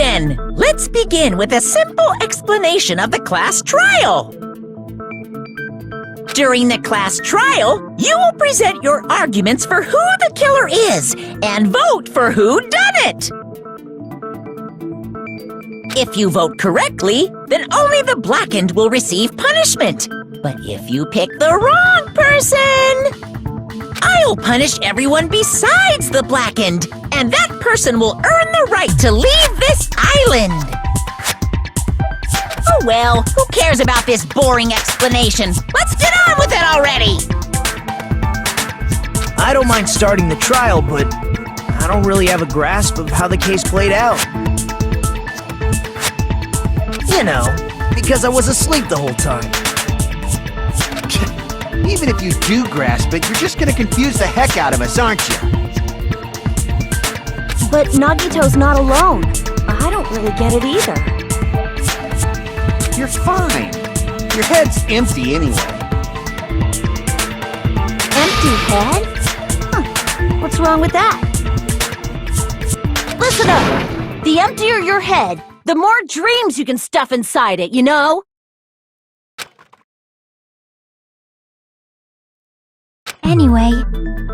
then, let's begin with a simple explanation of the class trial. During the class trial, you will present your arguments for who the killer is and vote for who done it. If you vote correctly, then only the blackened will receive punishment. But if you pick the wrong person, I'll punish everyone besides the blackened, and that person will earn the right to leave this island. Oh well, who cares about this boring explanation? Let's get on with it already! I don't mind starting the trial, but I don't really have a grasp of how the case played out. You know, because I was asleep the whole time. Even if you do grasp it, you're just gonna confuse the heck out of us, aren't you? But Nagito's not alone. I don't really get it either. You're fine. Your head's empty anyway. Empty head? Huh. What's wrong with that? Listen up! The emptier your head, the more dreams you can stuff inside it, you know? Anyway,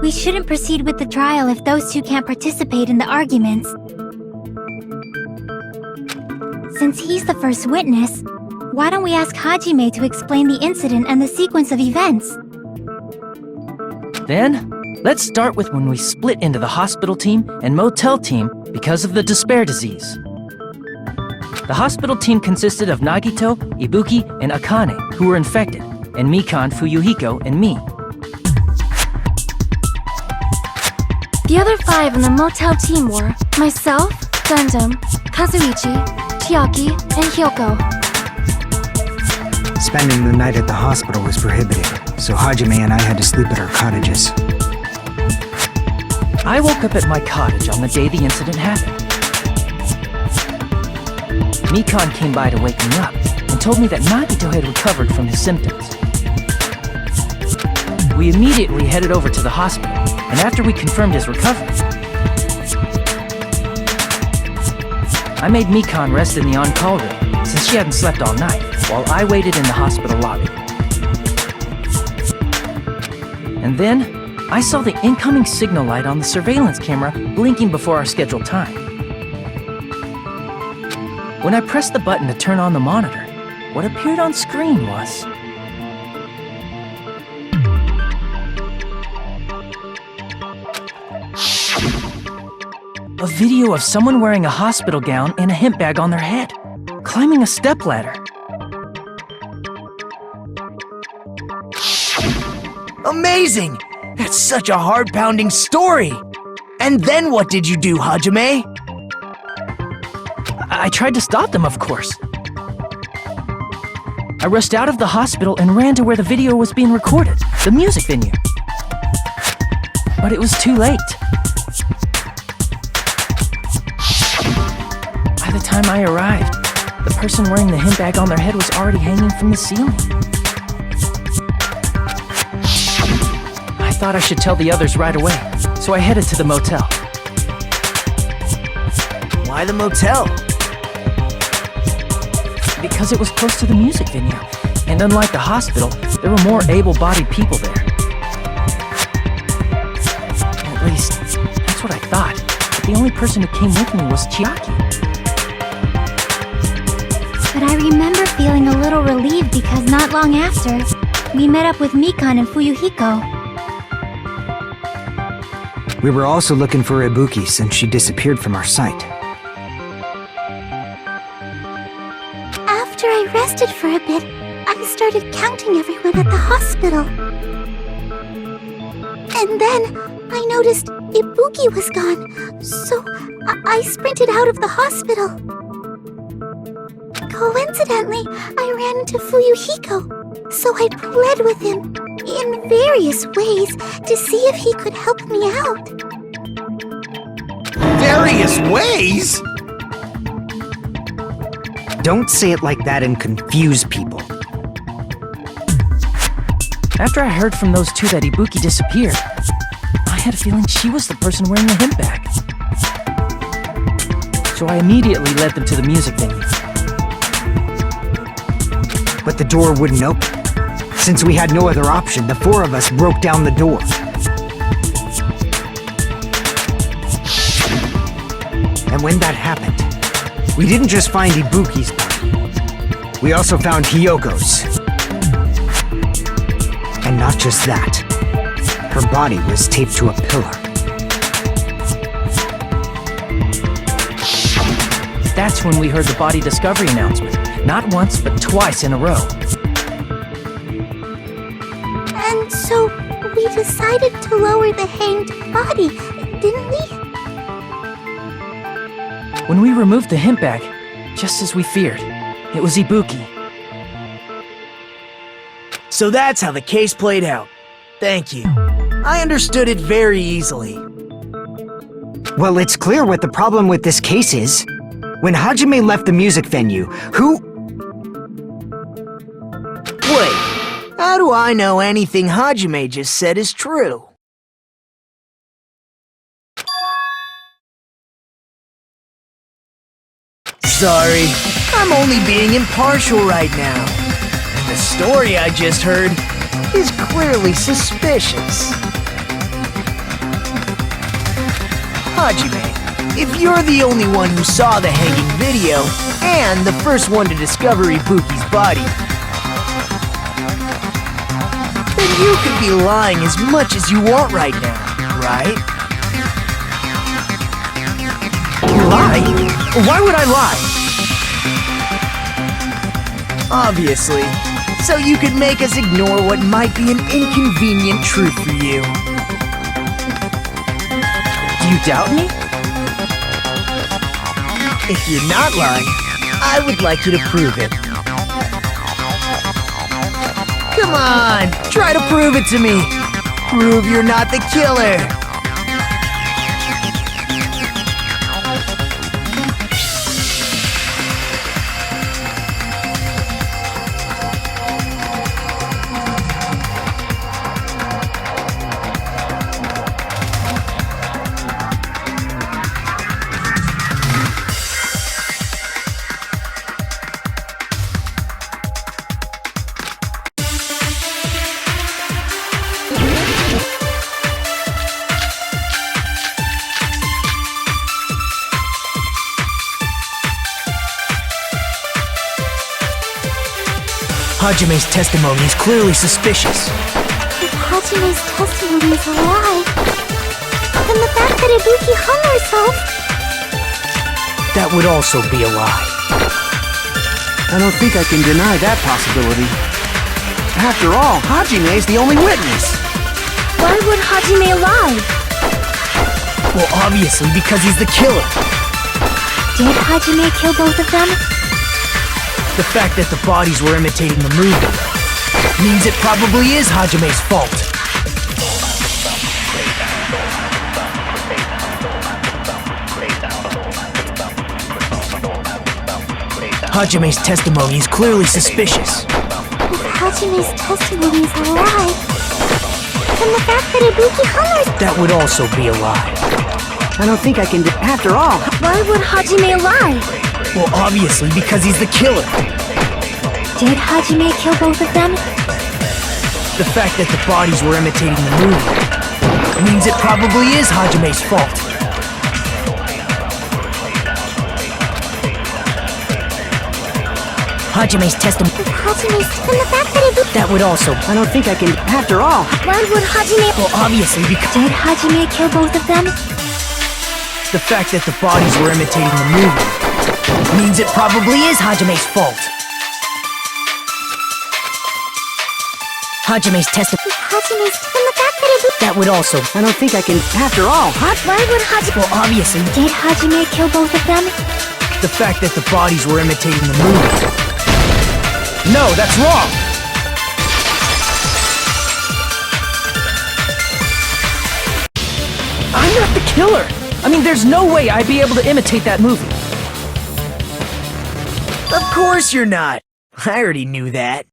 we shouldn't proceed with the trial if those two can't participate in the arguments. Since he's the first witness, why don't we ask Hajime to explain the incident and the sequence of events? Then, let's start with when we split into the hospital team and motel team because of the despair disease. The hospital team consisted of Nagito, Ibuki, and Akane, who were infected, and Mikan, Fuyuhiko, and me. The other 5 in the motel team were myself, Gundam, Kazuichi, Chiaki, and Hiyoko. Spending the night at the hospital was prohibited, so Hajime and I had to sleep at our cottages. I woke up at my cottage on the day the incident happened. Mikan came by to wake me up and told me that Nagito had recovered from his symptoms. We immediately headed over to the hospital, and after we confirmed his recovery, I made Mikan rest in the on-call room since she hadn't slept all night, while I waited in the hospital lobby. And then, I saw the incoming signal light on the surveillance camera blinking before our scheduled time. When I pressed the button to turn on the monitor, what appeared on screen was... a video of someone wearing a hospital gown and a hemp bag on their head, climbing a stepladder. Amazing! That's such a heart-pounding story! And then what did you do, Hajime? I tried to stop them, of course. I rushed out of the hospital and ran to where the video was being recorded, the music venue. But it was too late. By the time I arrived, the person wearing the hemp bag on their head was already hanging from the ceiling. I thought I should tell the others right away, so I headed to the motel. Why the motel? Because it was close to the music venue, and unlike the hospital, there were more able-bodied people there. At least, that's what I thought, but the only person who came with me was Chiaki. But I remember feeling a little relieved because not long after, we met up with Mikan and Fuyuhiko. We were also looking for Ibuki since she disappeared from our sight. After I rested for a bit, I started counting everyone at the hospital. And then I noticed Ibuki was gone, so I sprinted out of the hospital. Coincidentally, I ran into Fuyuhiko, so I pled with him in various ways to see if he could help me out. Various ways? Don't say it like that and confuse people. After I heard from those two that Ibuki disappeared, I had a feeling she was the person wearing the hemp bag. so I immediately led them to the music venue. But the door wouldn't open. Since we had no other option, the four of us broke down the door. And when that happened, we didn't just find Ibuki's body. We also found Hiyoko's. And not just that. Her body was taped to a pillar. That's when we heard the body discovery announcement. Not once, but twice in a row. And so we decided to lower the hanged body, didn't we? When we removed the hemp bag, just as we feared, it was Ibuki. So that's how the case played out. Thank you. I understood it very easily. Well, it's clear what the problem with this case is. When Hajime left the music venue, who... Wait, how do I know anything Hajime just said is true? Sorry, I'm only being impartial right now. And the story I just heard is clearly suspicious. Hajime, if you're the only one who saw the hanging video, and the first one to discover Ibuki's body, then you could be lying as much as you want right now, right? Lie? Why would I lie? Obviously, so you could make us ignore what might be an inconvenient truth for you. Do you doubt me? If you're not lying, I would like you to prove it. Come on, try to prove it to me. Prove you're not the killer. Hajime's testimony is clearly suspicious. If Hajime's testimony is a lie, then the fact that Ibuki hung herself... That would also be a lie. I don't think I can deny that possibility. After all, Hajime is the only witness. Why would Hajime lie? Well, obviously because he's the killer. Did Hajime kill both of them? The fact that the bodies were imitating the movie means it probably is Hajime's fault. Hajime's testimony is clearly suspicious. If Hajime's testimony is a lie, then the fact that Ibuki hung herself... That would also be a lie. I don't think I can after all. Why would Hajime lie? Well, obviously because he's the killer. Did Hajime kill both of them? The fact that the bodies were imitating the movie means it probably is Hajime's fault. Hajime's testimony... If Hajime's... then the fact that Ibuki... That would also... I don't think I can after all. Why would Hajime... Well, obviously because... Did Hajime kill both of them? The fact that the bodies were imitating the movie means it probably is Hajime's fault. Hajime's testimony... If Hajime's... then the fact that Ibuki... That would also... I don't think I can after all. Why would Hajime... Well, obviously... Did Hajime kill both of them? The fact that the bodies were imitating the movie... No, that's wrong! I'm not the killer! I mean, there's no way I'd be able to imitate that movie. Of course you're not. I already knew that.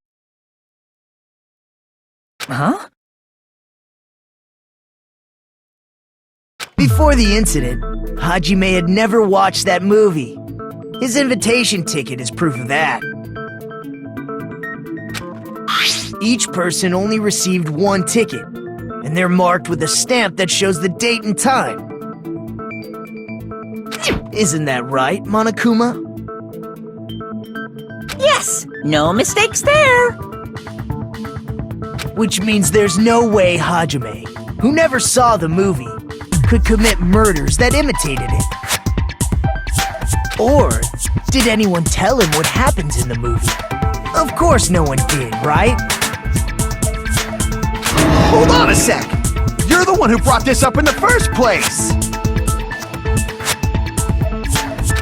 Huh? Before the incident, Hajime had never watched that movie. His invitation ticket is proof of that. Each person only received one ticket, and they're marked with a stamp that shows the date and time. Isn't that right, Monokuma? Yes, no mistakes there. Which means there's no way Hajime, who never saw the movie, could commit murders that imitated it. Or did anyone tell him what happens in the movie? Of course no one did, right? Hold on a sec! You're the one who brought this up in the first place!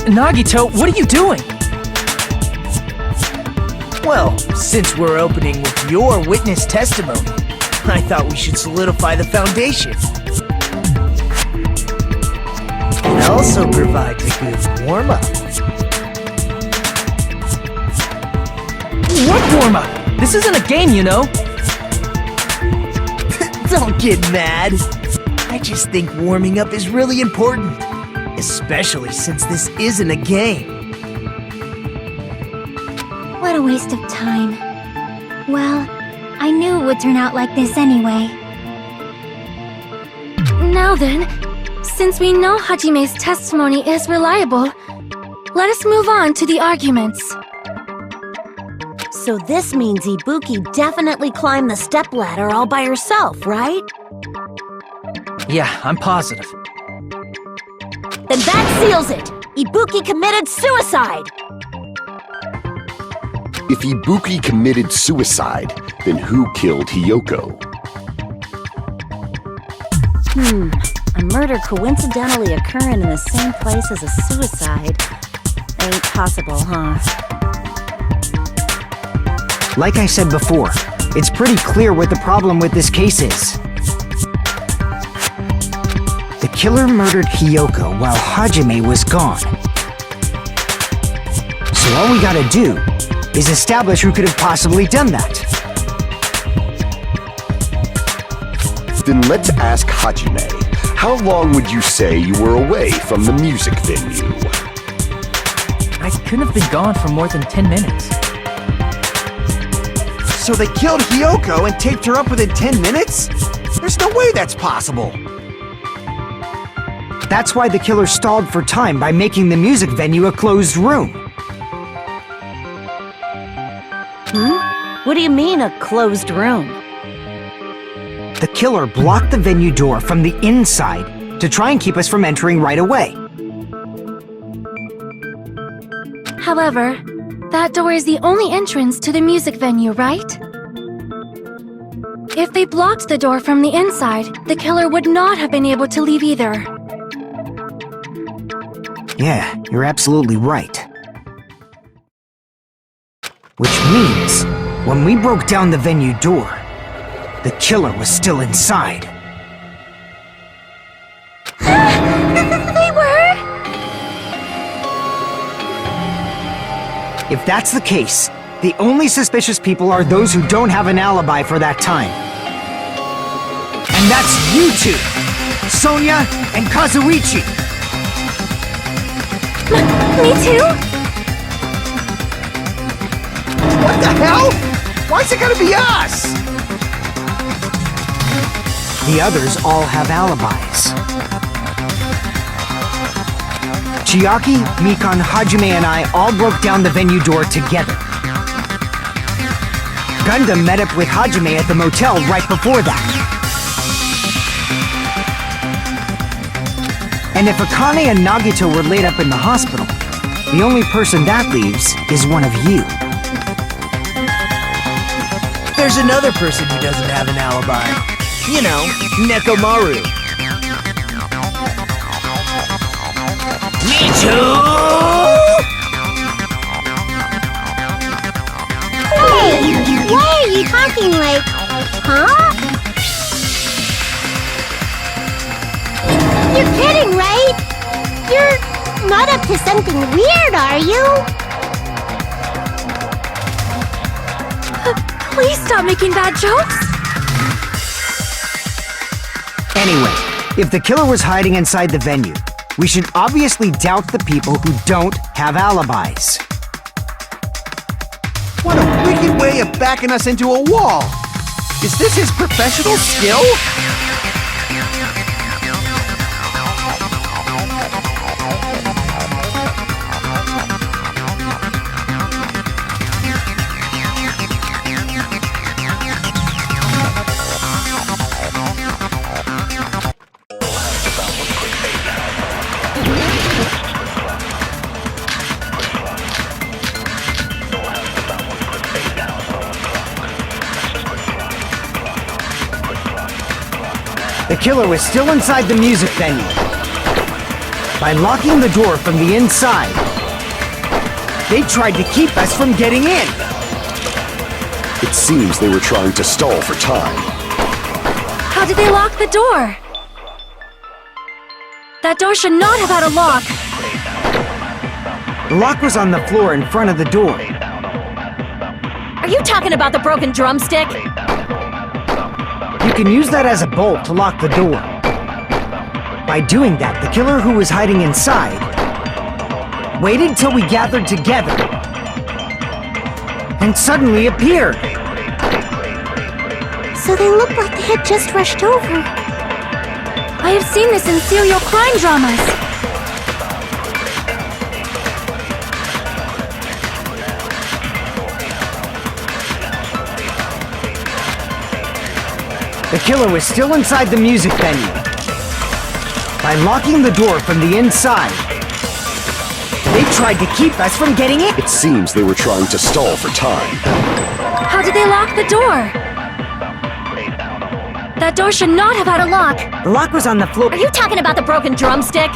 Nagito, what are you doing? Well, since we're opening with your witness testimony, I thought we should solidify the foundation. It also provides a good warm-up. What warm-up? This isn't a game, you know. Don't get mad. I just think warming up is really important, especially since this isn't a game. What a waste of time. Well, I knew it would turn out like this anyway. Now then, since we know Hajime's testimony is reliable, let us move on to the arguments. So this means Ibuki definitely climbed the stepladder all by herself, right? Yeah, I'm positive. Then that seals it! Ibuki committed suicide! If Ibuki committed suicide, then who killed Hiyoko? A murder coincidentally occurring in the same place as a suicide. Ain't possible, huh? Like I said before, it's pretty clear what the problem with this case is. The killer murdered Hiyoko while Hajime was gone. So all we gotta do is establish who could have possibly done that. Then let's ask Hajime. How long would you say you were away from the music venue? I couldn't have been gone for more than 10 minutes. So they killed Hiyoko and taped her up within 10 minutes? There's no way that's possible! That's why the killer stalled for time by making the music venue a closed room. What do you mean, a closed room? The killer blocked the venue door from the inside to try and keep us from entering right away. However, that door is the only entrance to the music venue, right? If they blocked the door from the inside, the killer would not have been able to leave either. Yeah, you're absolutely right. Which means, when we broke down the venue door, the killer was still inside. They were? If that's the case, the only suspicious people are those who don't have an alibi for that time. And that's you two! Sonia and Kazuichi! Me too? What the hell? Why's it gotta be us? The others all have alibis. Chiaki, Mikan, Hajime, and I all broke down the venue door together. Gundam met up with Hajime at the motel right before that. And if Akane and Nagito were laid up in the hospital, the only person that leaves is one of you. There's another person who doesn't have an alibi. You know, Nekomaru. Me too! Hey, why are you talking like, huh? You're kidding, right? You're not up to something weird, are you? Please stop making bad jokes. Anyway, If the killer was hiding inside the venue, we should obviously doubt the people who don't have alibis. What a wicked way of backing us into a wall! Is this his professional skill? The killer was still inside the music venue. By locking the door from the inside, they tried to keep us from getting in. It seems they were trying to stall for time. How did they lock the door? That door should not have had a lock. The lock was on the floor in front of the door. Are you talking about the broken drumstick? You can use that as a bolt to lock the door. By doing that, the killer who was hiding inside waited till we gathered together and suddenly appeared. So they looked like they had just rushed over. I have seen this in serial crime dramas. The killer was still inside the music venue. By locking the door from the inside, they tried to keep us from getting in. It seems they were trying to stall for time. How did they lock the door? That door should not have had a lock. The lock was on the floor. Are you talking about the broken drumstick?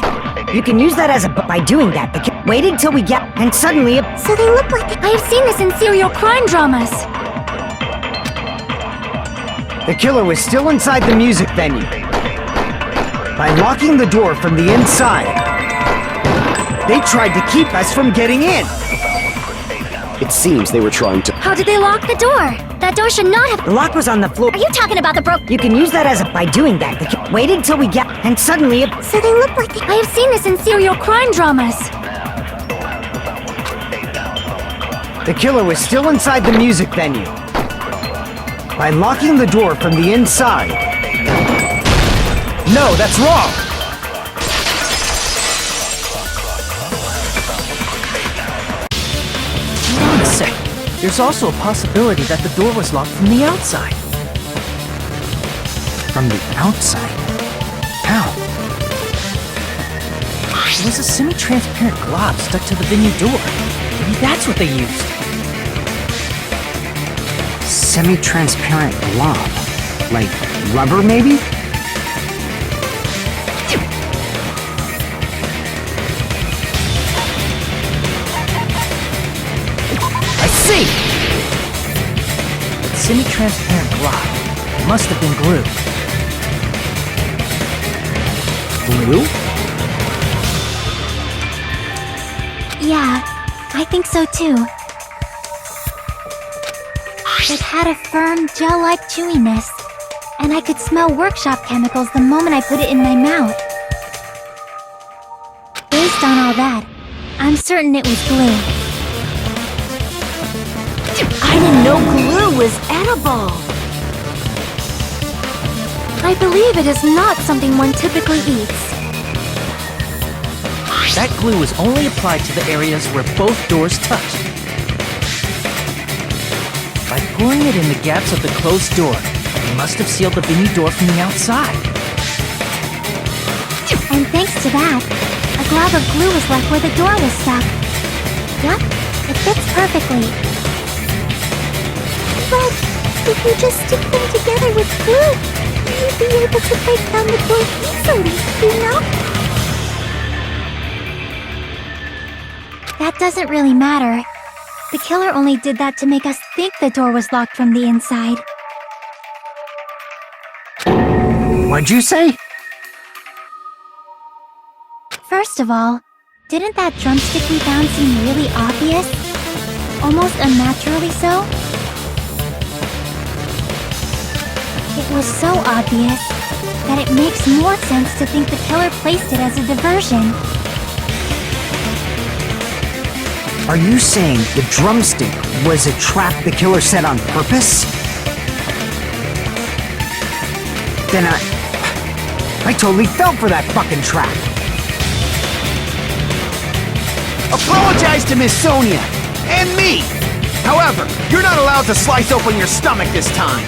You can use that as a by doing that. The killer waited till we and suddenly So they looked like I have seen this in serial crime dramas. the killer was still inside the music venue. By locking the door from the inside, they tried to keep us from getting in. It seems they were trying to... How did they lock the door? That door should not have... The lock was on the floor. Are you talking about the You can use that as a by doing that. The killer waited till we and suddenly So they looked like I have seen this in serial crime dramas. the killer was still inside the music venue. By locking the door from the inside. No, that's wrong! Hold on a sec. There's also a possibility that the door was locked from the outside. From the outside? How? There was a semi-transparent glob stuck to the venue door. Maybe that's what they used. Semi-transparent blob. Like rubber, maybe? I see! That semi-transparent glob must have been glue. Glue? Yeah, I think so too. It had a firm, gel-like chewiness, and I could smell workshop chemicals the moment I put it in my mouth. Based on all that, I'm certain it was glue. I didn't know glue was edible. I believe it is not something one typically eats. That glue was only applied to the areas where both doors touched. By pouring it in the gaps of the closed door, they must have sealed the venue door from the outside. And thanks to that, a glob of glue was left where the door was stuck. Yep, it fits perfectly. But if you just stick them together with glue, you'd be able to break down the door easily, you know? That doesn't really matter. The killer only did that to make us think the door was locked from the inside. What'd you say? First of all, didn't that drumstick we found seem really obvious? Almost unnaturally so? It was so obvious. that it makes more sense to think the killer placed it as a diversion. Are you saying the drumstick was a trap the killer set on purpose? Then I totally fell for that fucking trap. Apologize to Miss Sonia and me. However, you're not allowed to slice open your stomach this time.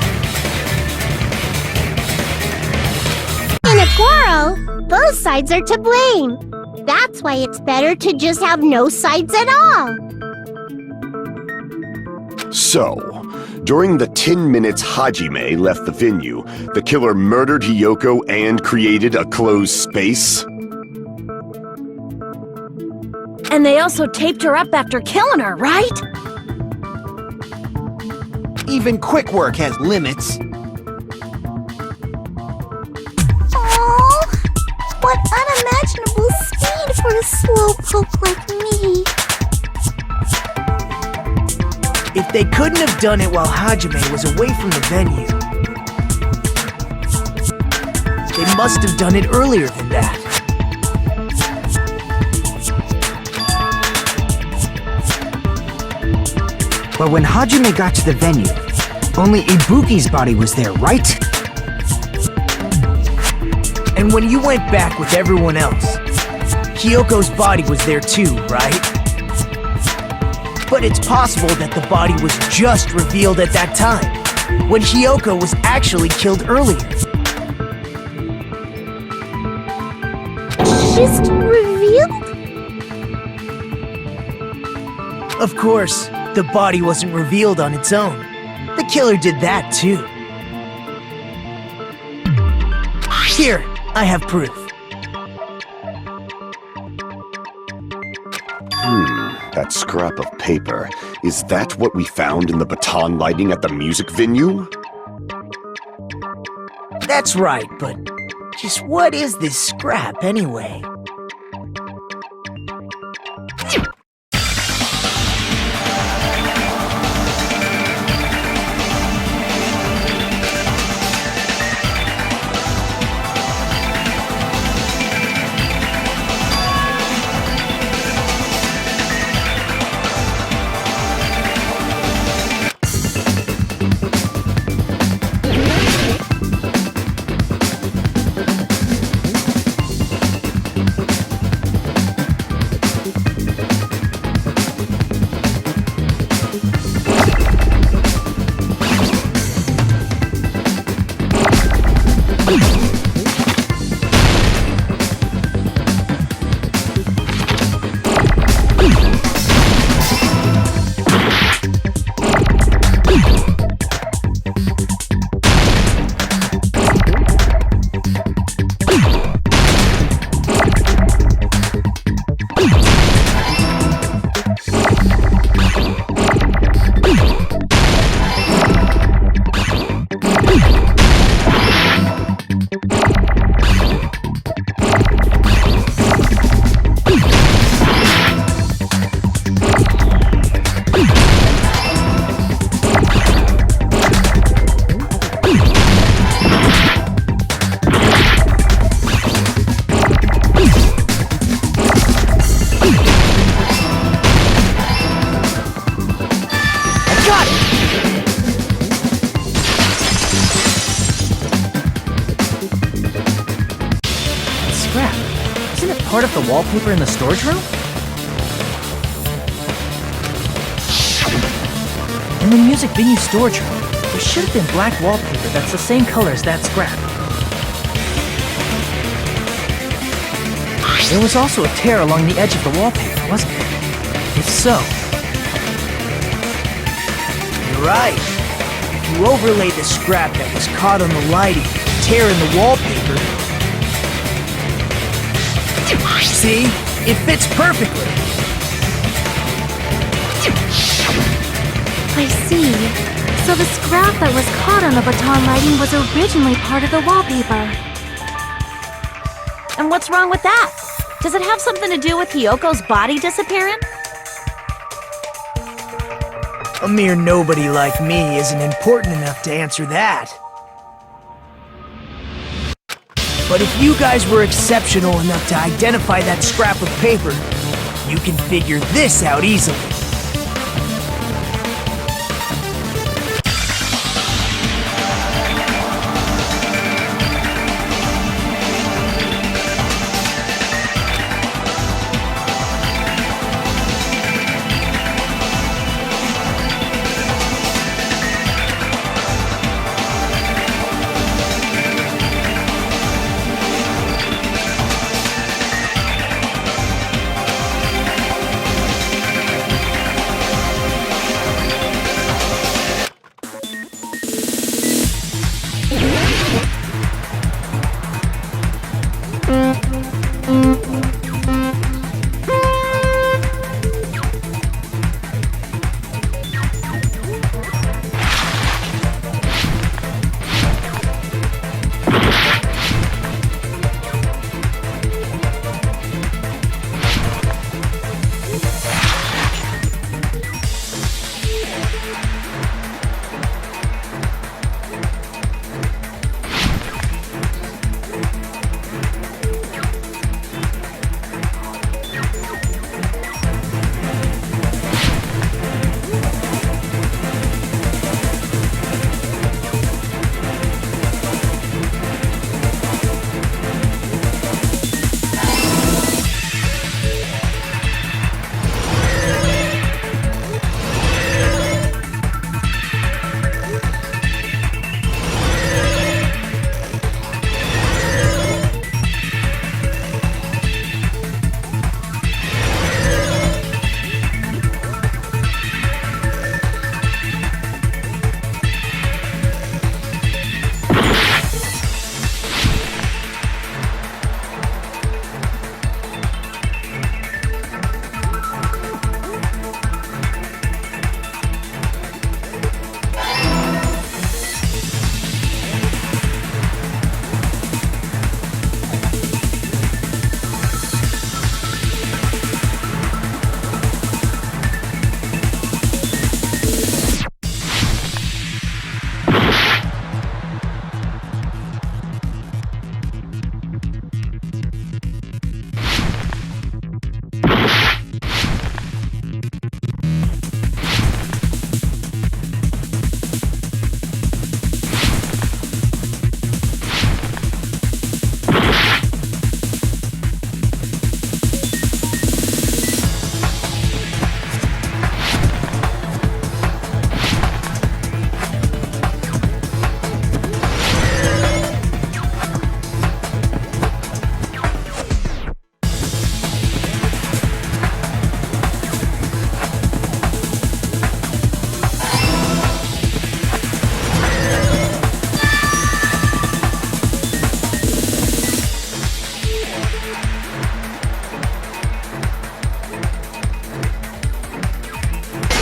In a quarrel, both sides are to blame. That's why it's better to just have no sides at all. So, during the 10 minutes Hajime left the venue, the killer murdered Hiyoko and created a closed space? And they also taped her up after killing her, right? Even quick work has limits. Oh, what unimaginable speed for a slowpoke like me. If they couldn't have done it while Hajime was away from the venue, they must have done it earlier than that. But when Hajime got to the venue, only Ibuki's body was there, right? And when you went back with everyone else, Hiyoko's body was there too, right? But it's possible that the body was just revealed at that time, when Hiyoko was actually killed earlier. Just revealed? Of course, the body wasn't revealed on its own. The killer did that too. Here, I have proof. That scrap of paper. Is that what we found in the baton lighting at the music venue? That's right, but just what is this scrap anyway? Part of the wallpaper in the storage room? In the music venue storage room, there should have been black wallpaper that's the same color as that scrap. There was also a tear along the edge of the wallpaper, wasn't there? If so... You're right. If you overlay the scrap that was caught on the lighting, the tear in the wallpaper... See? It fits perfectly. I see. So the scrap that was caught on the baton lighting was originally part of the wallpaper. And what's wrong with that? Does it have something to do with Hiyoko's body disappearing? A mere nobody like me isn't important enough to answer that. But if you guys were exceptional enough to identify that scrap of paper, you can figure this out easily.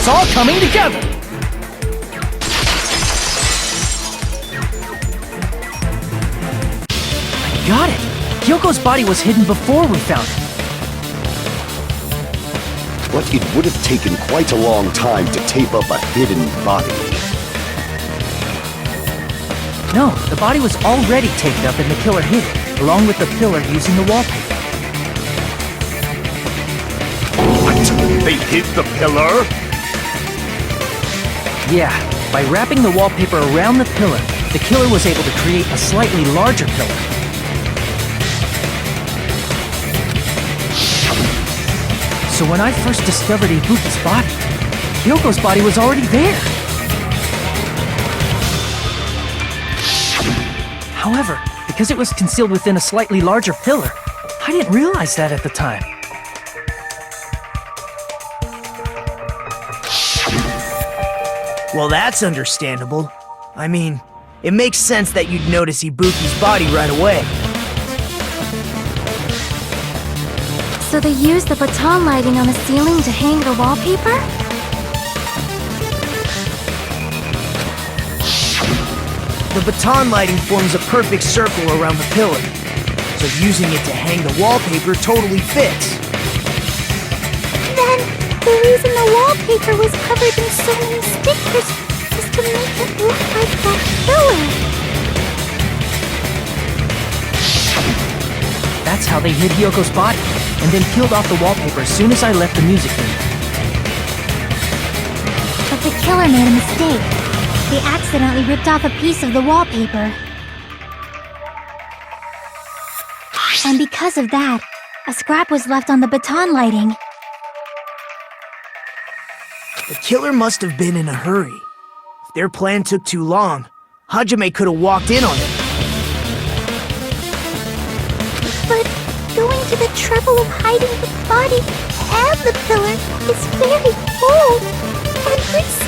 It's all coming together! I got it! Hyoko's body was hidden before we found it. But it would have taken quite a long time to tape up a hidden body. No, the body was already taped up and the killer hid it, along with the pillar using the wallpaper. What? They hid the pillar? Yeah, by wrapping the wallpaper around the pillar, the killer was able to create a slightly larger pillar. So when I first discovered Ibuki's body, Hyoko's body was already there. However, because it was concealed within a slightly larger pillar, I didn't realize that at the time. Well, that's understandable. I mean, it makes sense that you'd notice Ibuki's body right away. So they used the baton lighting on the ceiling to hang the wallpaper? The baton lighting forms a perfect circle around the pillar, so using it to hang the wallpaper totally fits. Then, the reason the wallpaper was covered in so many stickers was to make it look like that That's how they hid Hiyoko's body, and then peeled off the wallpaper as soon as I left the music room. But the killer made a mistake. They accidentally ripped off a piece of the wallpaper. And because of that, a scrap was left on the baton lighting. The killer must have been in a hurry. If their plan took too long, Hajime could have walked in on it. But going to the trouble of hiding the body and the pillar is very bold and risky.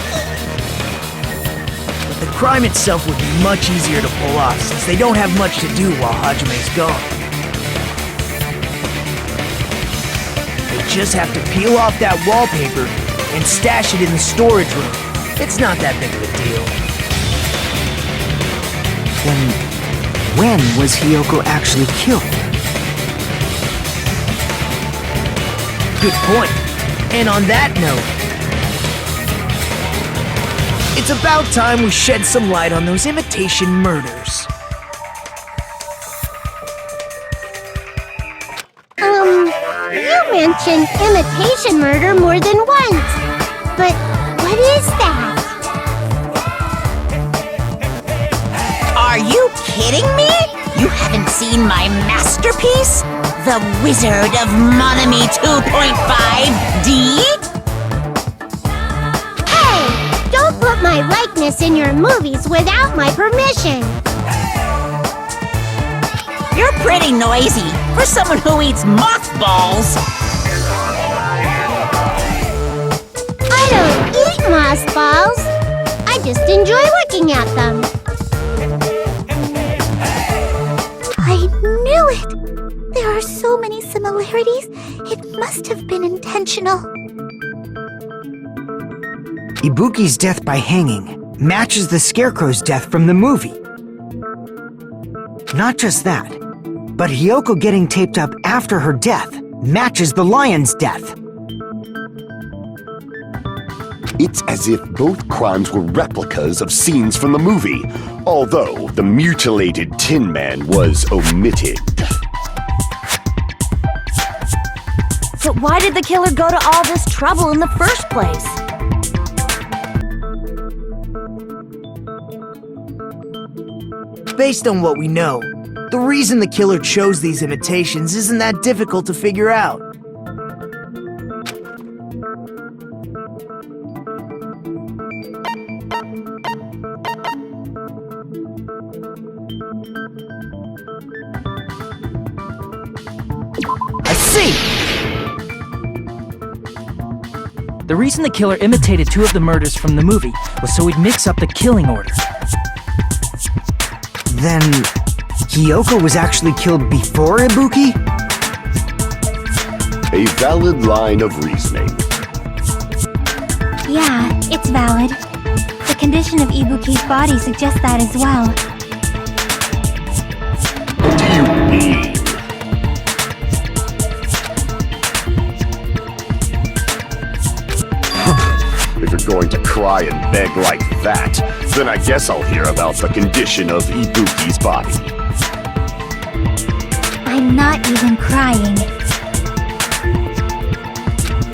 The crime itself would be much easier to pull off since they don't have much to do while Hajime's gone. They just have to peel off that wallpaper and stash it in the storage room. It's not that big of a deal. Then, when was Hiyoko actually killed? Good point. And on that note, it's about time we shed some light on those imitation murders. You mentioned imitation murder more than once. But what is that? Are you kidding me? You haven't seen my masterpiece? The Wizard of Monami 2.5D? Hey! Don't put my likeness in your movies without my permission! You're pretty noisy for someone who eats mothballs. I don't eat mothballs. I just enjoy looking at them. I knew it! There are so many similarities. It must have been intentional. Ibuki's death by hanging matches the Scarecrow's death from the movie. Not just that, but Hiyoko getting taped up after her death matches the lion's death. It's as if both crimes were replicas of scenes from the movie, although the mutilated Tin Man was omitted. So why did the killer go to all this trouble in the first place? Based on what we know, the reason the killer chose these imitations isn't that difficult to figure out. I see! The reason the killer imitated two of the murders from the movie was so he'd mix up the killing order. Then, Hiyoko was actually killed before Ibuki? A valid line of reasoning. Yeah, it's valid. The condition of Ibuki's body suggests that as well. What do you mean? If you're going to cry and beg like that, then I guess I'll hear about the condition of Ibuki's body. I'm not even crying.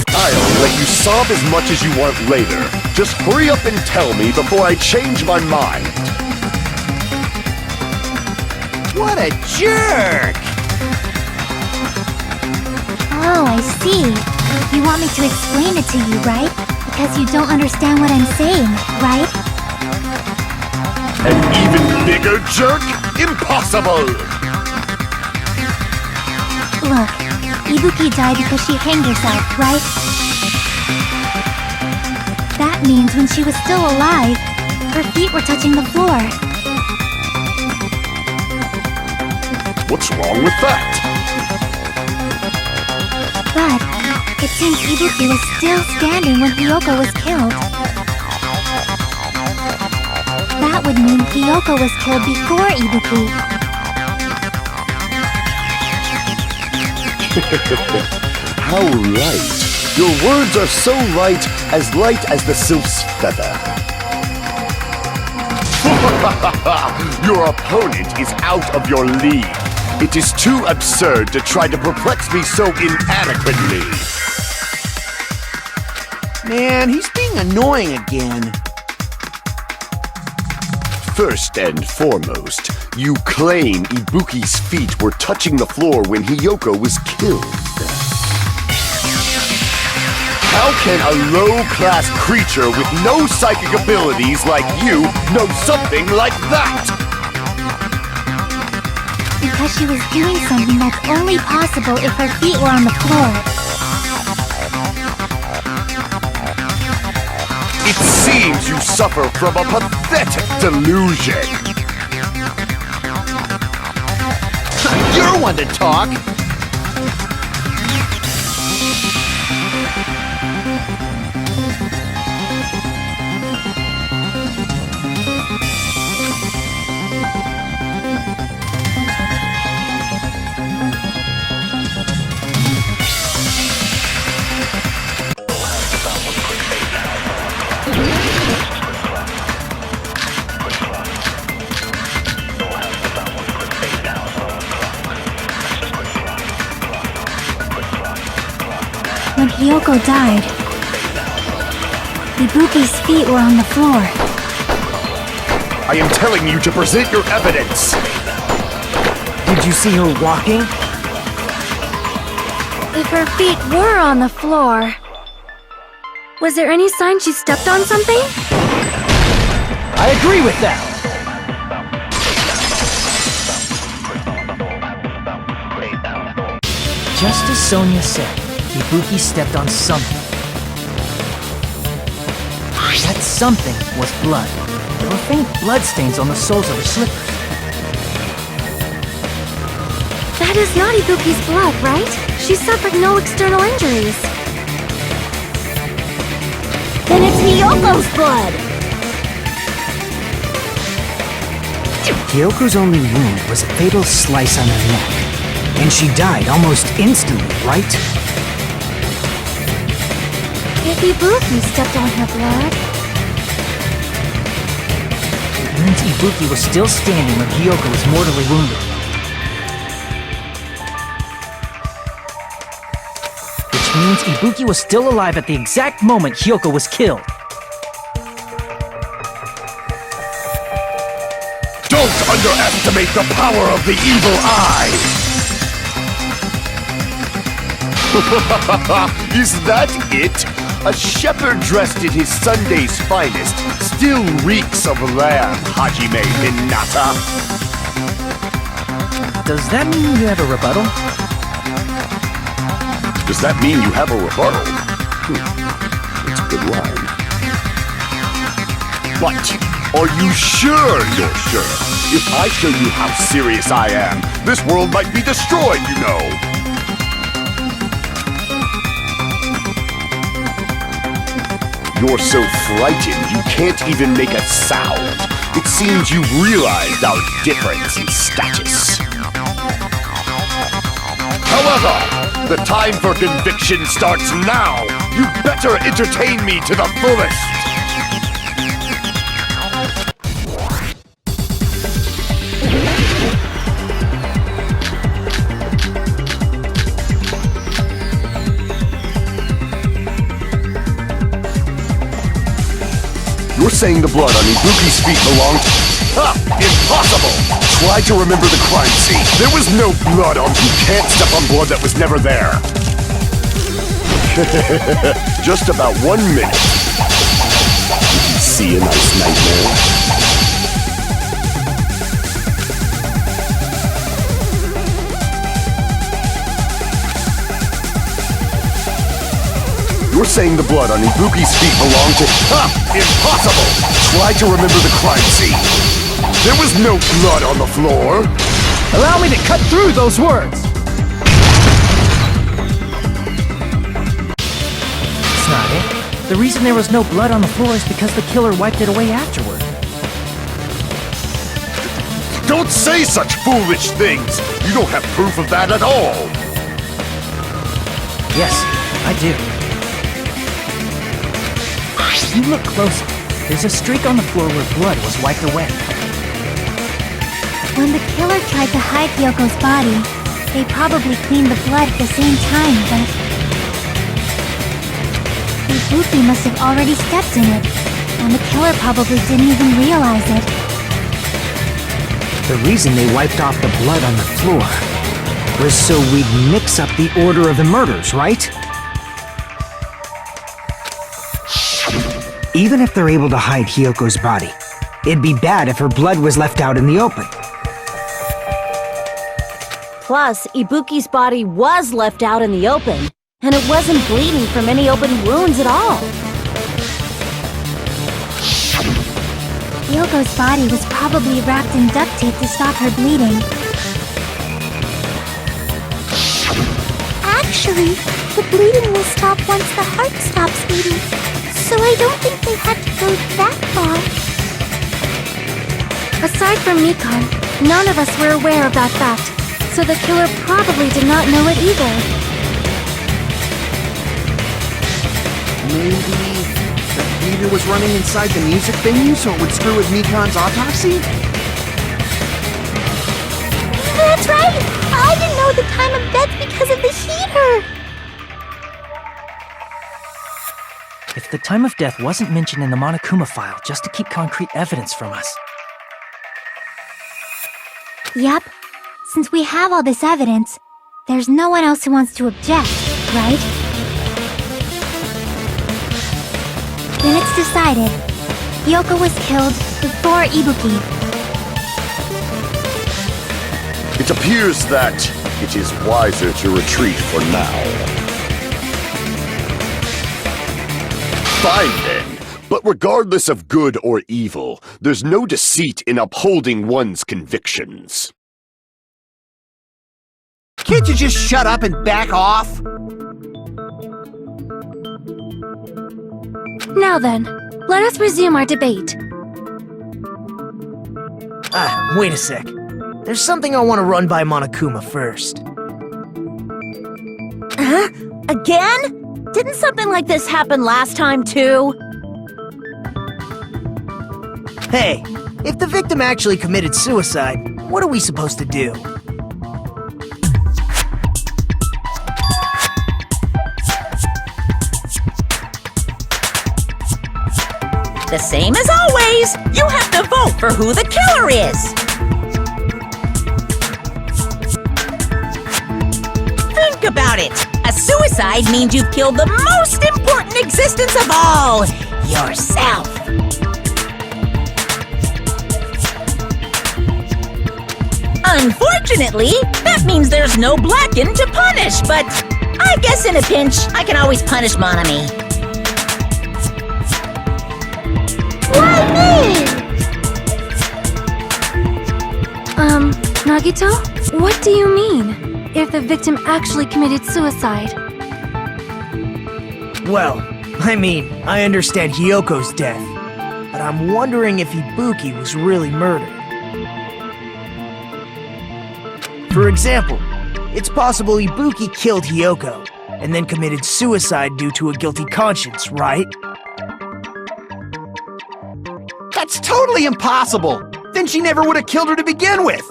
I'll let you sob as much as you want later. Just hurry up and tell me before I change my mind. What a jerk! Oh, I see. You want me to explain it to you, right? Because you don't understand what I'm saying, right? An even bigger jerk? Impossible! Look, Ibuki died because she hanged herself, right? That means when she was still alive, her feet were touching the floor. What's wrong with that? But it seems Ibuki was still standing when Hiyoko was killed. That would mean Hiyoko was killed before Ibuki. How right. Your words are so light as the sylph's feather. Your opponent is out of your league. It is too absurd to try to perplex me so inadequately. Man, he's being annoying again. First and foremost, you claim Ibuki's feet were touching the floor when Hiyoko was killed. How can a low-class creature with no psychic abilities like you know something like that? Because she was doing something that's only possible if her feet were on the floor. It seems you suffer from a pathetic delusion. You're one to talk. When Hiyoko died, Ibuki's feet were on the floor. I am telling you to present your evidence. Did you see her walking? If her feet were on the floor, was there any sign she stepped on something? I agree with that. Just as Sonia said, Ibuki stepped on something. That something was blood. There were faint bloodstains on the soles of her slippers. That is not Ibuki's blood, right? She suffered no external injuries. Then it's Hiyoko's blood! Hiyoko's only wound was a fatal slice on her neck. And she died almost instantly, right? If Ibuki stepped on her blood, It means Ibuki was still standing when Hiyoko was mortally wounded. Which means Ibuki was still alive at the exact moment Hiyoko was killed. Don't underestimate the power of the evil eye! Is that it? A shepherd dressed in his Sunday's finest still reeks of lamb, Hajime Hinata. Does that mean you have a rebuttal? Does that mean you have a rebuttal? That's a good line. What? Are you sure you're sure? If I show you how serious I am, this world might be destroyed, you know. You're so frightened you can't even make a sound. It seems you've realized our difference in status. However, the time for conviction starts now. You better entertain me to the fullest. You're saying the blood on Ibuki's feet belonged... Ha! Impossible! Try to remember the crime scene. There was no blood on... You can't step on blood that was never there. Just about 1 minute. Did you see a nice nightmare? You're saying the blood on Ibuki's feet belonged to... Ha! Impossible! Try to remember the crime scene. There was no blood on the floor. Allow me to cut through those words! That's not it. The reason there was no blood on the floor is because the killer wiped it away afterward. Don't say such foolish things! You don't have proof of that at all! Yes, I do. If you look closer, there's a streak on the floor where blood was wiped away. When the killer tried to hide Hiyoko's body, they probably cleaned the blood at the same time, but Ibuki must have already stepped in it, and the killer probably didn't even realize it. The reason they wiped off the blood on the floor was so we'd mix up the order of the murders, right? Even if they're able to hide Hiyoko's body, it'd be bad if her blood was left out in the open. Plus, Ibuki's body was left out in the open, and it wasn't bleeding from any open wounds at all. Hiyoko's body was probably wrapped in duct tape to stop her bleeding. Actually, the bleeding will stop once the heart stops beating, so I don't think they had to go that far. Aside from Mikan, none of us were aware of that fact, so the killer probably did not know it either. Maybe the theater was running inside the music venue so it would screw with Mikan's autopsy? That's right! I didn't know the time of death because of the heater! If the time of death wasn't mentioned in the Monokuma file just to keep concrete evidence from us. Yep. Since we have all this evidence, there's no one else who wants to object, right? Then it's decided. Hiyoko was killed before Ibuki. It appears that it is wiser to retreat for now. Fine then, but regardless of good or evil, there's no deceit in upholding one's convictions. Can't you just shut up and back off? Now then, let us resume our debate. Wait a sec. There's something I want to run by Monokuma first. Huh? Again? Didn't something like this happen last time, too? Hey, if the victim actually committed suicide, what are we supposed to do? The same as always, you have to vote for who the killer is. Think about it. A suicide means you've killed the most important existence of all, yourself. Unfortunately, that means there's no Blackened to punish, but I guess in a pinch, I can always punish Monami. Why me? Nagito? What do you mean? If the victim actually committed suicide? Well, I mean, I understand Hiyoko's death, but I'm wondering if Ibuki was really murdered. For example, it's possible Ibuki killed Hiyoko, and then committed suicide due to a guilty conscience, right? That's totally impossible! Then she never would have killed her to begin with!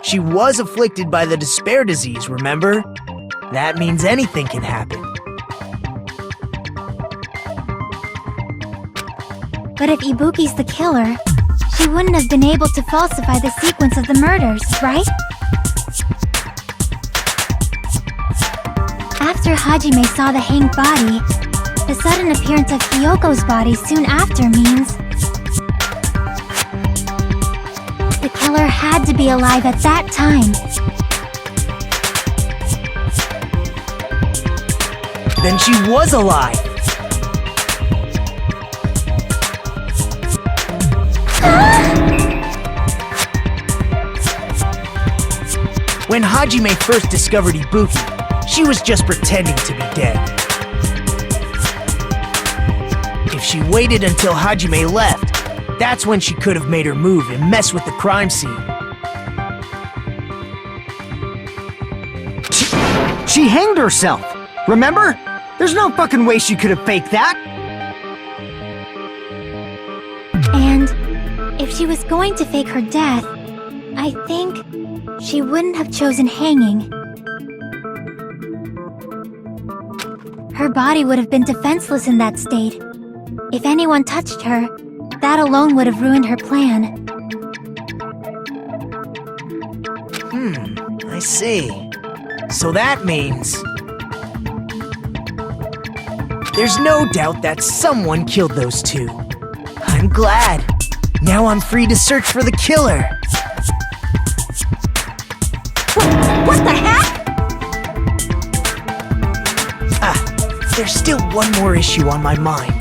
She was afflicted by the despair disease, remember? That means anything can happen. But if Ibuki's the killer, she wouldn't have been able to falsify the sequence of the murders, right? After Hajime saw the hanged body, the sudden appearance of Hiyoko's body soon after means the killer had to be alive at that time. Then she was alive! When Hajime first discovered Ibuki, she was just pretending to be dead. If she waited until Hajime left, that's when she could have made her move and mess with the crime scene. She hanged herself! Remember? There's no fucking way she could have faked that! If she was going to fake her death, I think she wouldn't have chosen hanging. Her body would have been defenseless in that state. If anyone touched her, that alone would have ruined her plan. I see. So that means... there's no doubt that someone killed those two. I'm glad. Now I'm free to search for the killer. What the heck? There's still one more issue on my mind.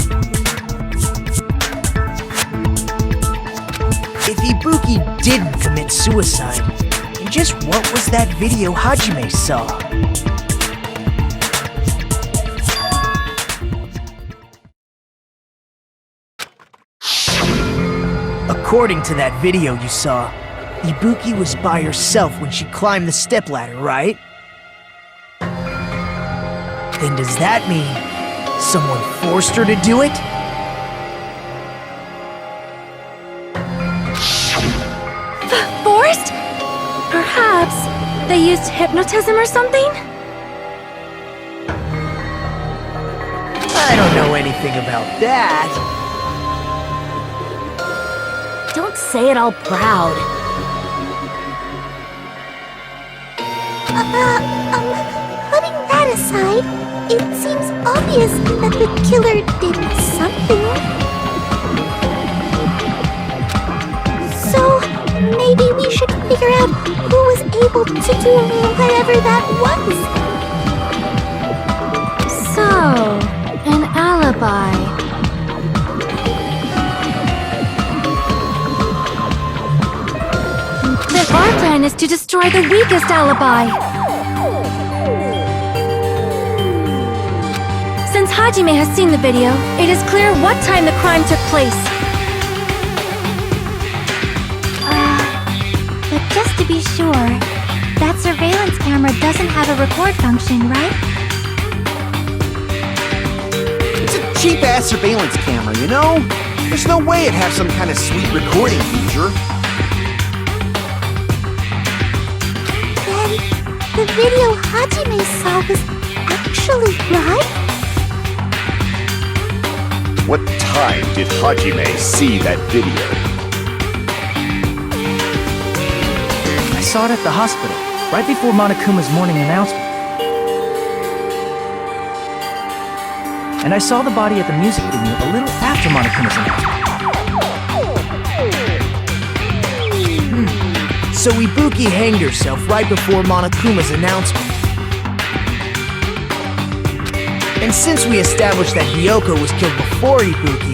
If Ibuki didn't commit suicide, then just what was that video Hajime saw? According to that video you saw, Ibuki was by herself when she climbed the stepladder, right? Then does that mean someone forced her to do it? Forced? Perhaps they used hypnotism or something? I don't know anything about that. Don't say it all proud. Putting that aside, it seems obvious that the killer did something. So, maybe we should figure out who was able to do whatever that was. So, an alibi. Then our plan is to destroy the weakest alibi. Since Hajime has seen the video, it is clear what time the crime took place. But just to be sure, that surveillance camera doesn't have a record function, right? It's a cheap-ass surveillance camera, you know? There's no way it'd have some kind of sweet recording feature. Then, the video Hajime saw was actually right? What time did Hajime see that video? I saw it at the hospital, right before Monokuma's morning announcement. And I saw the body at the music venue a little after Monokuma's announcement. So Ibuki hanged herself right before Monokuma's announcement. And since we established that Hiyoko was killed before Ibuki,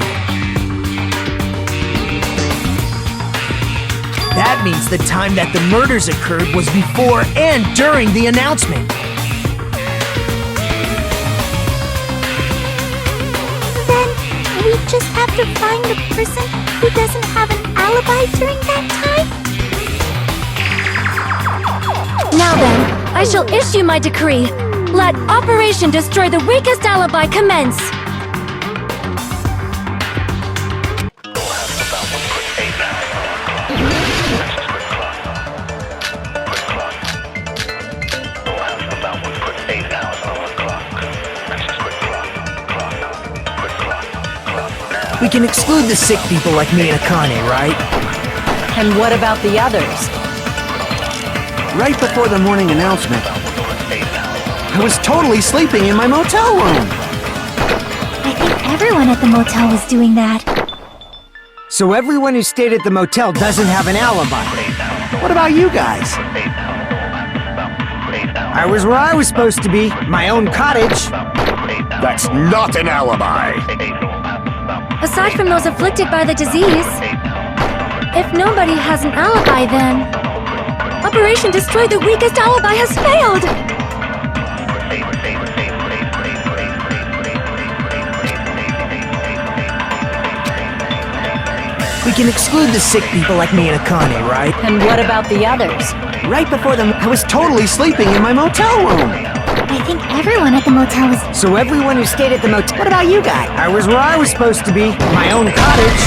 that means the time that the murders occurred was before and during the announcement. Then, we just have to find the person who doesn't have an alibi during that time? Now then, I shall issue my decree. Let Operation Destroy the Weakest Alibi commence! We can exclude the sick people like me and Akane, right? And what about the others? Right before the morning announcement, I was totally sleeping in my motel room. I think everyone at the motel was doing that. So everyone who stayed at the motel doesn't have an alibi. What about you guys? I was where I was supposed to be, my own cottage. That's not an alibi! Aside from those afflicted by the disease, if nobody has an alibi, then Operation Destroy the Weakest Alibi has failed! We can exclude the sick people like me and Akane, right? And what about the others? Right before them, I was totally sleeping in my motel room. I think everyone at the motel was... So everyone who stayed at the motel... What about you guys? I was where I was supposed to be, my own cottage.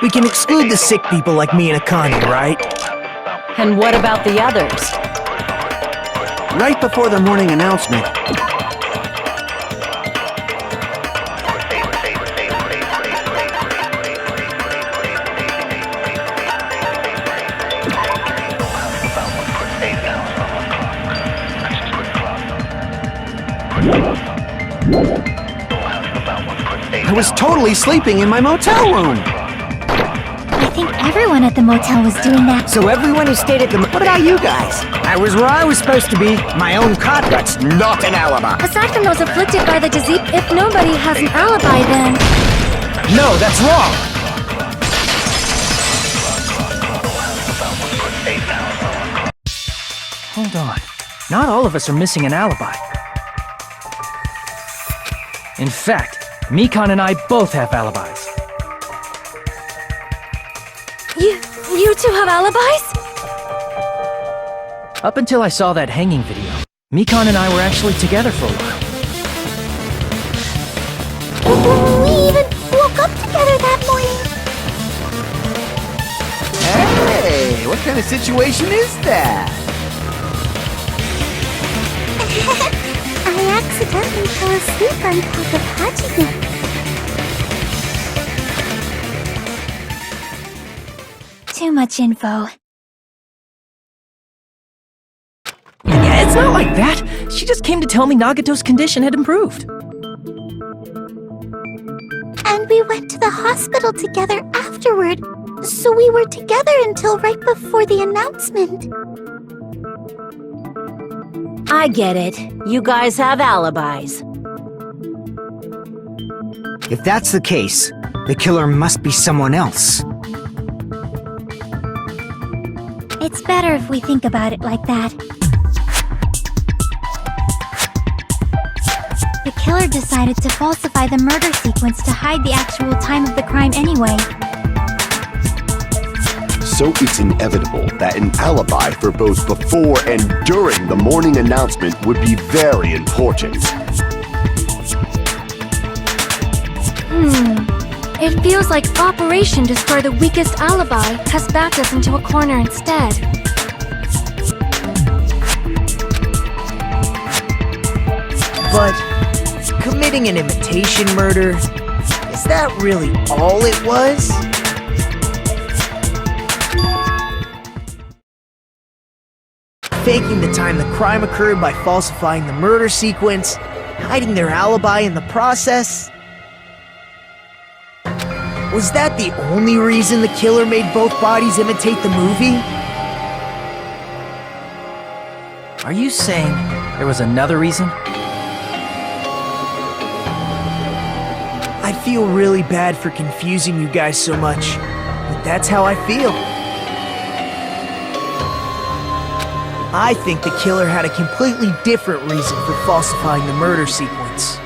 We can exclude the sick people like me and Akane, right? And what about the others? Right before the morning announcement, I was totally sleeping in my motel room. I think everyone at the motel was doing that. So everyone who stayed at the... What about you guys? I was where I was supposed to be. My own cot. That's not an alibi. Aside from those afflicted by the disease, if nobody has an alibi, then... No, that's wrong! Hold on. Not all of us are missing an alibi. In fact, Mikan and I both have alibis. You two have alibis? Up until I saw that hanging video, Mikan and I were actually together for a while. We even woke up together that morning. Hey, what kind of situation is that? I accidentally fell asleep on top of Hajime. Too much info. Yeah, it's not like that. She just came to tell me Nagato's condition had improved. And we went to the hospital together afterward, so we were together until right before the announcement. I get it. You guys have alibis. If that's the case, the killer must be someone else. It's better if we think about it like that. The killer decided to falsify the murder sequence to hide the actual time of the crime anyway. So it's inevitable that an alibi for both before and during the morning announcement would be very important. It feels like Operation Destroy the Weakest Alibi has backed us into a corner instead. But committing an imitation murder, is that really all it was? Faking the time the crime occurred by falsifying the murder sequence, hiding their alibi in the process. Was that the only reason the killer made both bodies imitate the movie? Are you saying there was another reason? I feel really bad for confusing you guys so much, but that's how I feel. I think the killer had a completely different reason for falsifying the murder sequence.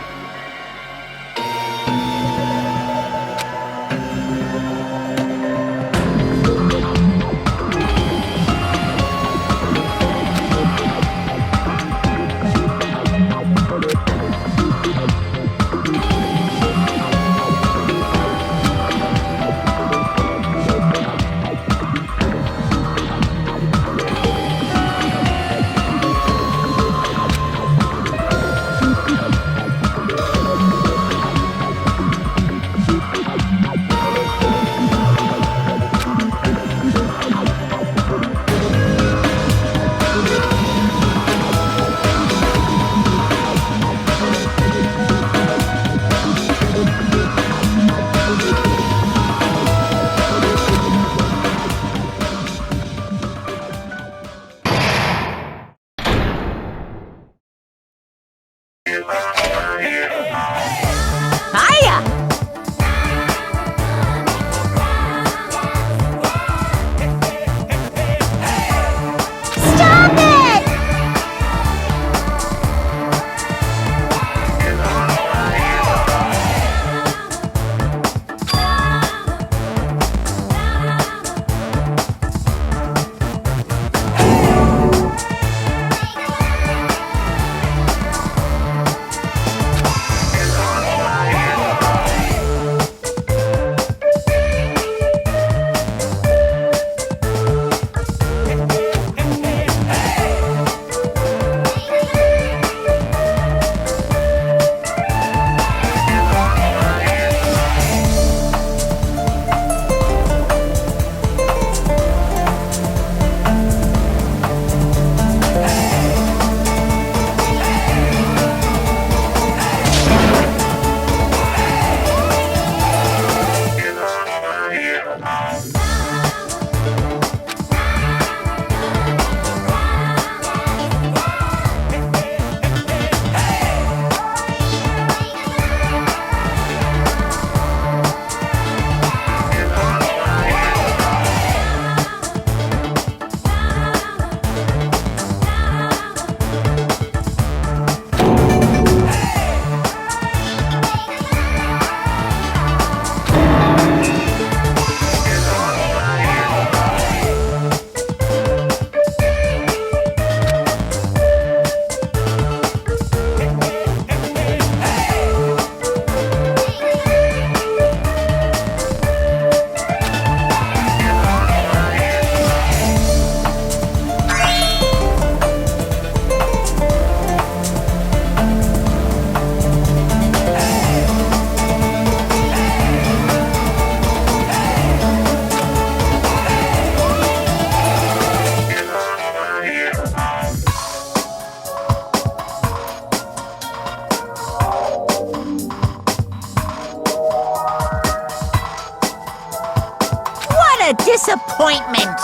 a disappointment!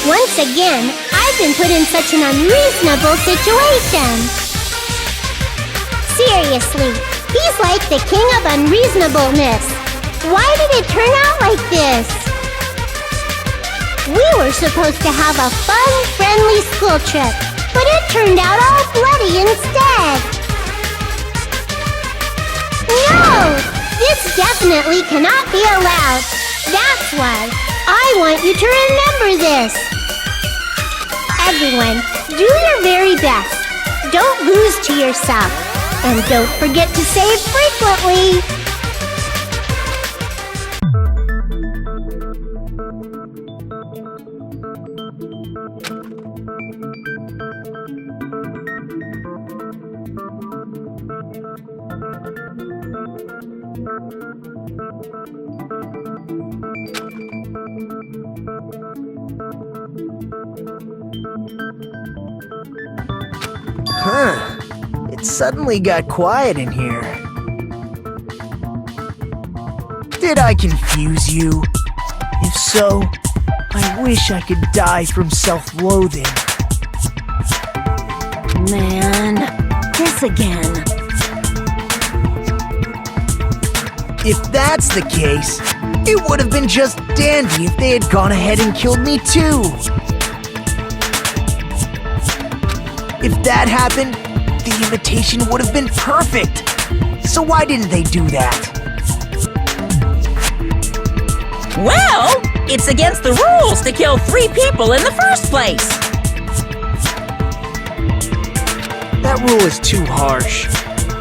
Once again, I've been put in such an unreasonable situation. Seriously, he's like the king of unreasonableness. Why did it turn out like this? We were supposed to have a fun, friendly school trip, but it turned out all bloody instead. No! This definitely cannot be allowed. That's why I want you to remember this. Everyone, do your very best. Don't lose to yourself. And don't forget to save frequently. Huh. It suddenly got quiet in here. Did I confuse you? If so, I wish I could die from self-loathing. Man, this again. If that's the case, it would have been just dandy if they had gone ahead and killed me too. If that happened, the imitation would have been perfect. So why didn't they do that? Well, it's against the rules to kill 3 people in the first place. That rule is too harsh.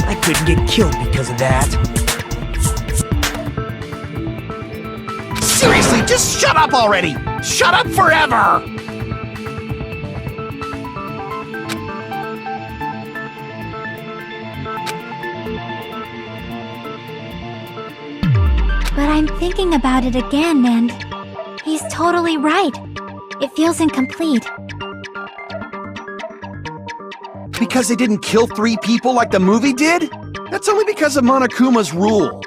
I couldn't get killed because of that. Seriously, just shut up already! Shut up forever! But I'm thinking about it again, and he's totally right. It feels incomplete. Because they didn't kill 3 people like the movie did? That's only because of Monokuma's rule.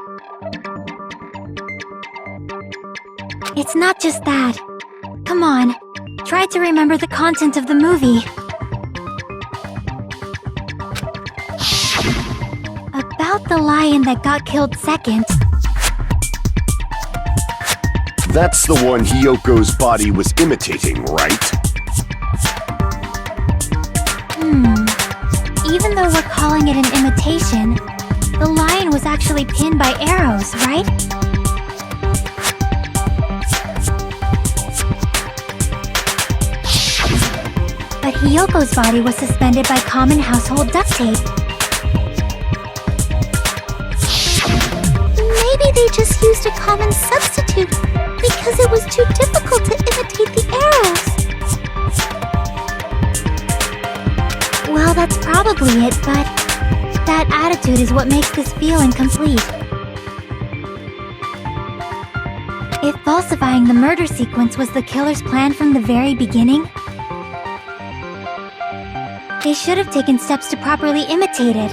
It's not just that. Come on, try to remember the content of the movie. About the lion that got killed second. That's the one Hiyoko's body was imitating, right? Even though we're calling it an imitation, the lion was actually pinned by arrows, right? But Hiyoko's body was suspended by common household duct tape. Maybe they just used a common substitute because it was too difficult to imitate the arrows. Well, that's probably it, but that attitude is what makes this feel incomplete. If falsifying the murder sequence was the killer's plan from the very beginning, they should have taken steps to properly imitate it.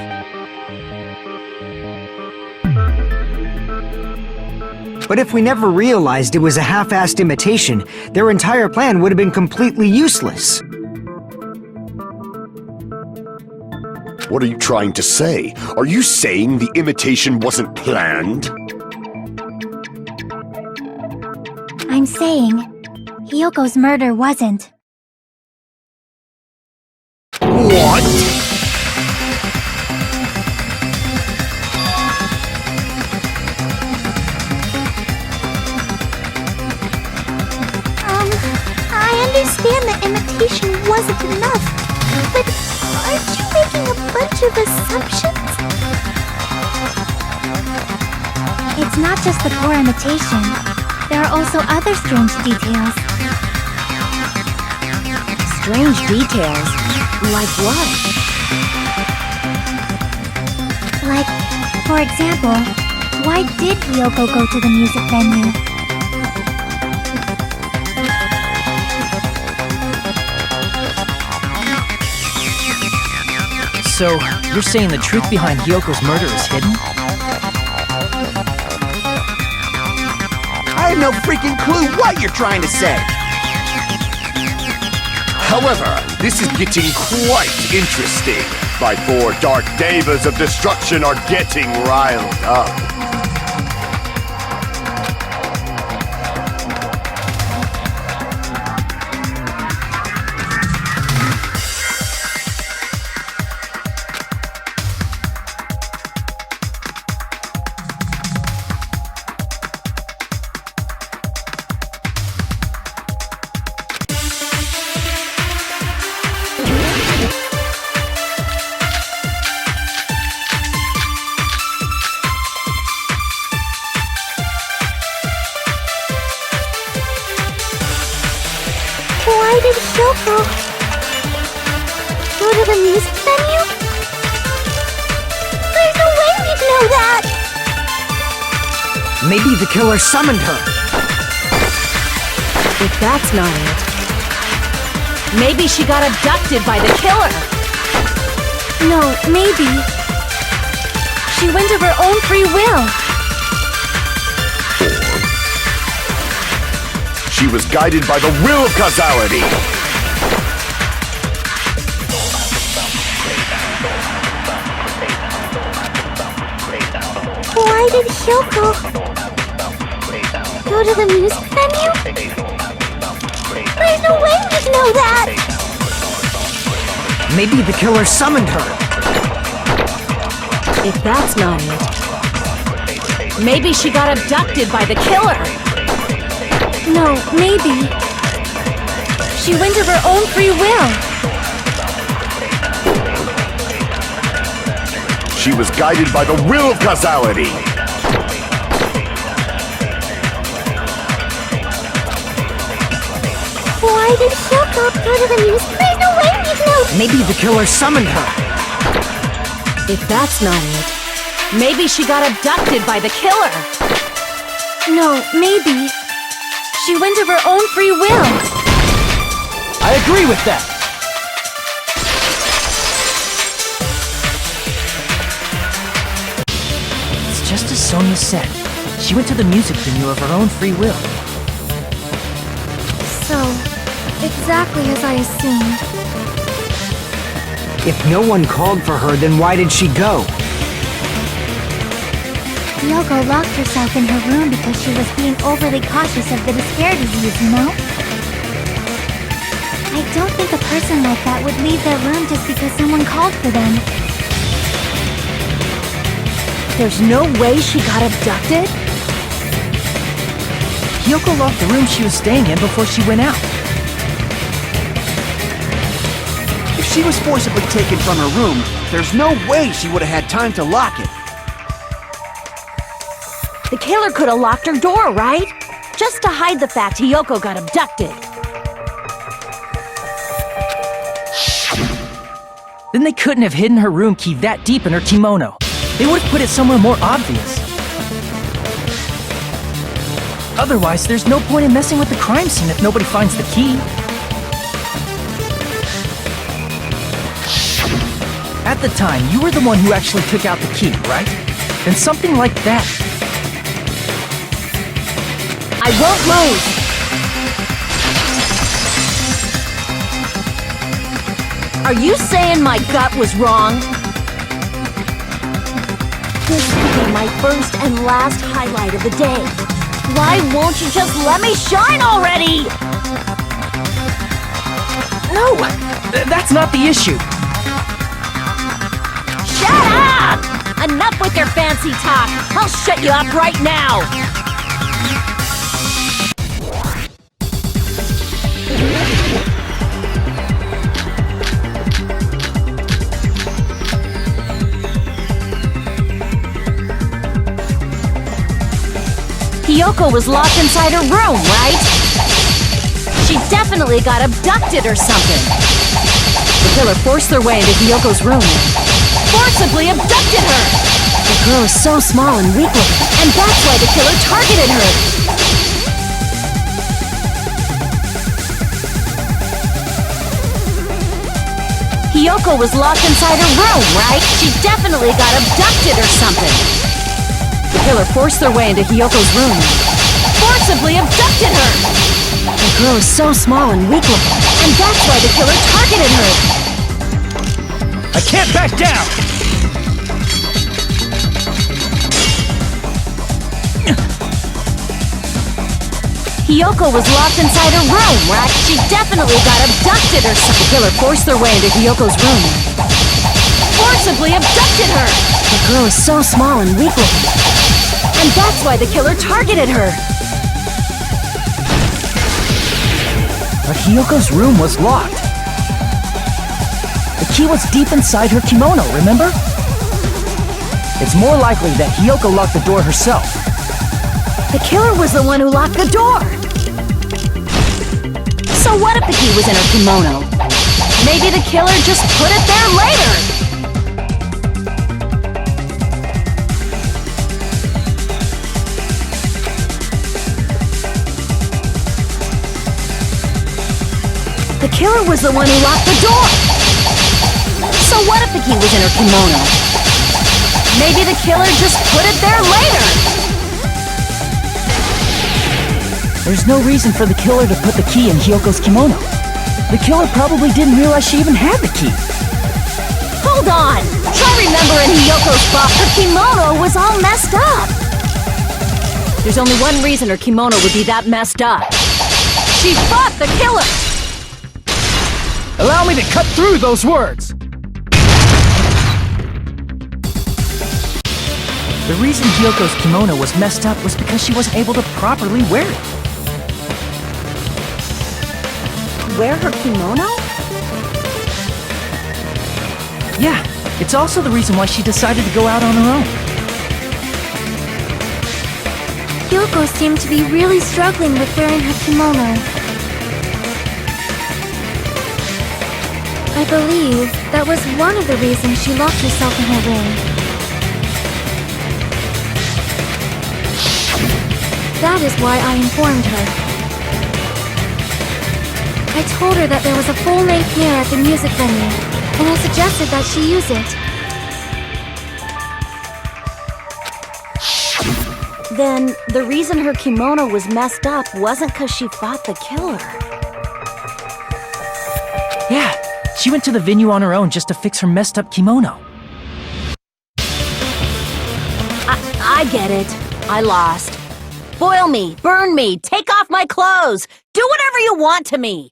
But if we never realized it was a half-assed imitation, their entire plan would have been completely useless. What are you trying to say? Are you saying the imitation wasn't planned? I'm saying, Hiyoko's murder wasn't. What? I understand the imitation wasn't enough, but aren't you making a bunch of assumptions? It's not just the poor imitation. There are also other strange details. Strange details? Like what? example, why did Hiyoko go to the music venue? So, you're saying the truth behind Hiyoko's murder is hidden? I have no freaking clue what you're trying to say. However, this is getting quite interesting. My 4 dark devas of destruction are getting riled up. Why did Hiyoko go to the music venue? There's no way we'd know that! Maybe the killer summoned her. If that's not it, maybe she got abducted by the killer. No, maybe. She went of her own free will. She was guided by the will of causality. Why did Hiyoko go to the music venue? There's no way we'd know that! Maybe the killer summoned her. If that's not it, maybe she got abducted by the killer. No, maybe. She went of her own free will. She was guided by the will of causality. Why did Hiyoko go to the music? There's no way we'd know! Maybe the killer summoned her. If that's not it, maybe she got abducted by the killer. No, maybe. She went of her own free will. I agree with that! It's just as Sonia said. She went to the music venue of her own free will. So, exactly as I assumed. If no one called for her, then why did she go? Hiyoko locked herself in her room because she was being overly cautious of the despair disease, you know? I don't think a person like that would leave their room just because someone called for them. There's no way she got abducted? Hiyoko locked the room she was staying in before she went out. If she was forcibly taken from her room, there's no way she would have had time to lock it. The killer could have locked her door, right? Just to hide the fact Hiyoko got abducted. Then they couldn't have hidden her room key that deep in her kimono. They would have put it somewhere more obvious. Otherwise, there's no point in messing with the crime scene if nobody finds the key. At the time, you were the one who actually took out the key, right? Then something like that. I won't lose! Are you saying my gut was wrong? This will be my first and last highlight of the day. Why won't you just let me shine already? No! That's not the issue. Shut up! Enough with your fancy talk! I'll shut you up right now! Hiyoko was locked inside her room, right? She definitely got abducted or something. The killer forced their way into Hiyoko's room and forcibly abducted her! The girl is so small and weak-looking, and that's why the killer targeted her. Hiyoko was locked inside her room, right? She definitely got abducted or something. The killer forced their way into Hiyoko's room, forcibly abducted her. The girl is so small and weak-looking, and that's why the killer targeted her. I can't back down! Hiyoko was locked inside her room, right? She definitely got abducted or something. The killer forced their way into Hiyoko's room, forcibly abducted her. The girl is so small and weak-looking, and that's why the killer targeted her. But Hiyoko's room was locked. The key was deep inside her kimono, remember? It's more likely that Hiyoko locked the door herself. The killer was the one who locked the door. So what if the key was in her kimono? Maybe the killer just put it there later. The killer was the one who locked the door. So what if the key was in her kimono? Maybe the killer just put it there later. There's no reason for the killer to put the key in Hiyoko's kimono. The killer probably didn't realize she even had the key. Hold on! Try remembering Hiyoko's box. Her kimono was all messed up. There's only one reason her kimono would be that messed up. She fought the killer! Allow me to cut through those words! The reason Hiyoko's kimono was messed up was because she wasn't able to properly wear it. Wear her kimono? Yeah, it's also the reason why she decided to go out on her own. Hiyoko seemed to be really struggling with wearing her kimono. I believe that was one of the reasons she locked herself in her room. That is why I informed her. I told her that there was a full-length mirror at the music venue, and I suggested that she use it. Then, the reason her kimono was messed up wasn't because she fought the killer. Yeah, she went to the venue on her own just to fix her messed up kimono. I get it. I lost. Boil me, burn me, take off my clothes, do whatever you want to me.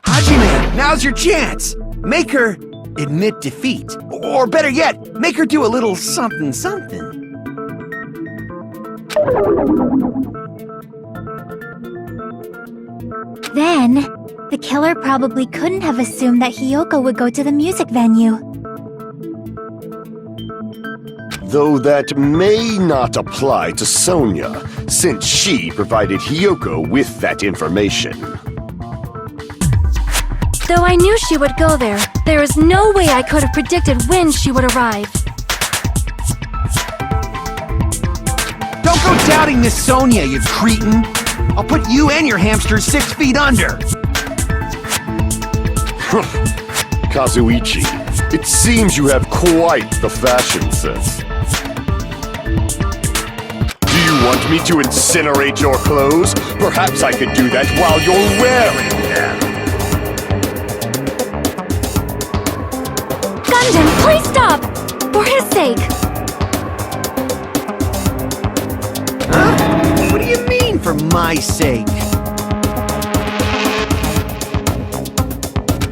Hajime, now's your chance! Make her admit defeat. Or better yet, make her do a little something. Then, the killer probably couldn't have assumed that Hiyoko would go to the music venue. Though that may not apply to Sonia, since she provided Hiyoko with that information. Though I knew she would go there, there is no way I could have predicted when she would arrive. Don't go doubting Miss Sonia, you cretin! I'll put you and your hamster 6 feet under! Kazuichi, it seems you have quite the fashion sense. Do you want me to incinerate your clothes? Perhaps I could do that while you're wearing them. Gundam, please stop! For his sake! Huh? What do you mean, for my sake?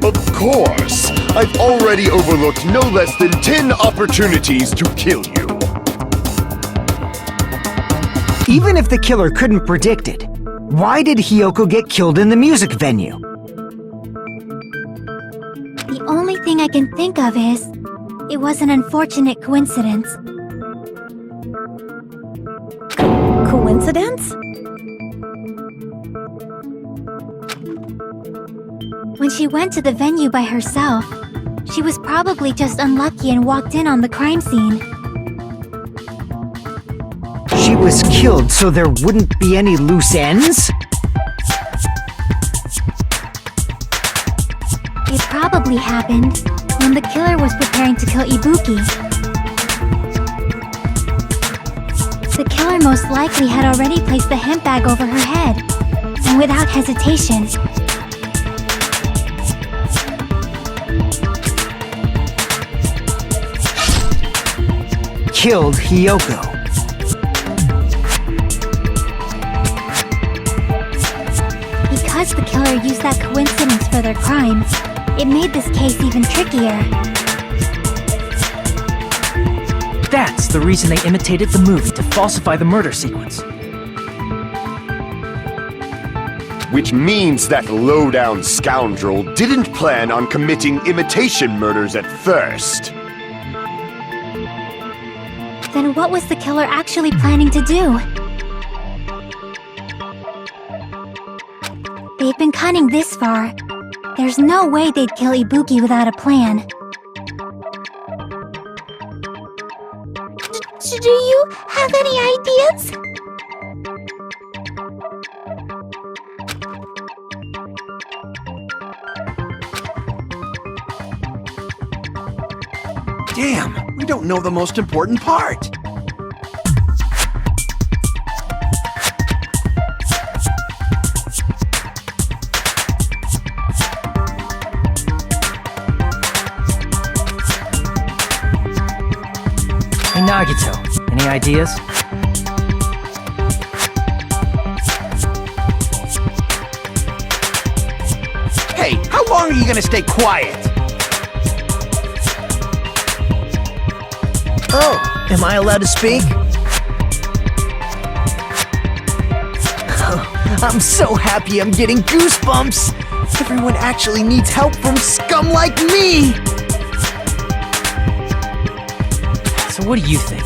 Of course! I've already overlooked no less than 10 opportunities to kill you. Even if the killer couldn't predict it, why did Hiyoko get killed in the music venue? The only thing I can think of is, it was an unfortunate coincidence. Coincidence? When she went to the venue by herself, She was probably just unlucky and walked in on the crime scene. She was killed so there wouldn't be any loose ends? It probably happened when the killer was preparing to kill Ibuki. The killer most likely had already placed the hemp bag over her head, and without hesitation. Killed Hiyoko. Because the killer used that coincidence for their crime, it made this case even trickier. That's the reason they imitated the movie to falsify the murder sequence. Which means that low-down scoundrel didn't plan on committing imitation murders at first. Then what was the killer actually planning to do? They've been cunning this far. There's no way they'd kill Ibuki without a plan. Do you have any ideas? Damn, we don't know the most important part. Hey Nagito, any ideas? Hey, how long are you gonna stay quiet? Oh, am I allowed to speak? I'm so happy I'm getting goosebumps! Everyone actually needs help from scum like me! So what do you think?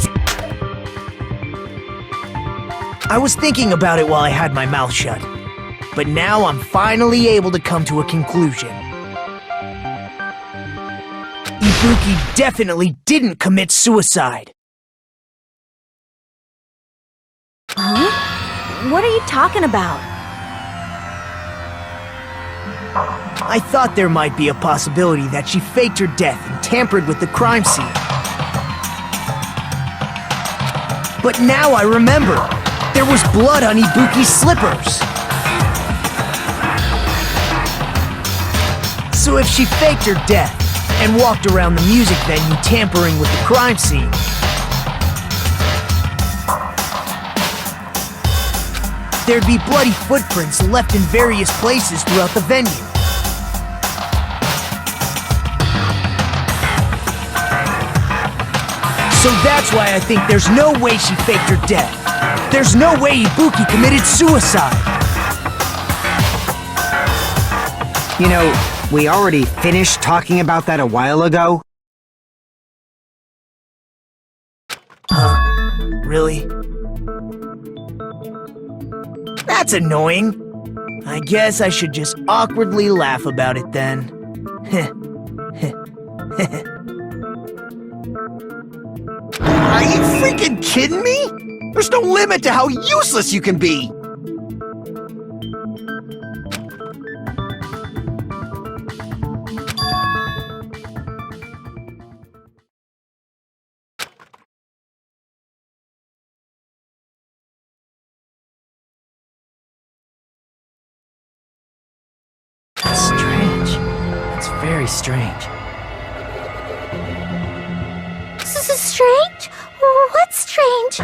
I was thinking about it while I had my mouth shut. But now I'm finally able to come to a conclusion. Ibuki definitely didn't commit suicide. Huh? What are you talking about? I thought there might be a possibility that she faked her death and tampered with the crime scene. But now I remember, there was blood on Ibuki's slippers. So if she faked her death and walked around the music venue tampering with the crime scene, there'd be bloody footprints left in various places throughout the venue. So that's why I think there's no way she faked her death. There's no way Ibuki committed suicide. You know, we already finished talking about that a while ago. Really? That's annoying. I guess I should just awkwardly laugh about it then. Are you freaking kidding me? There's no limit to how useless you can be! That's strange. That's very strange. This is strange? What's strange?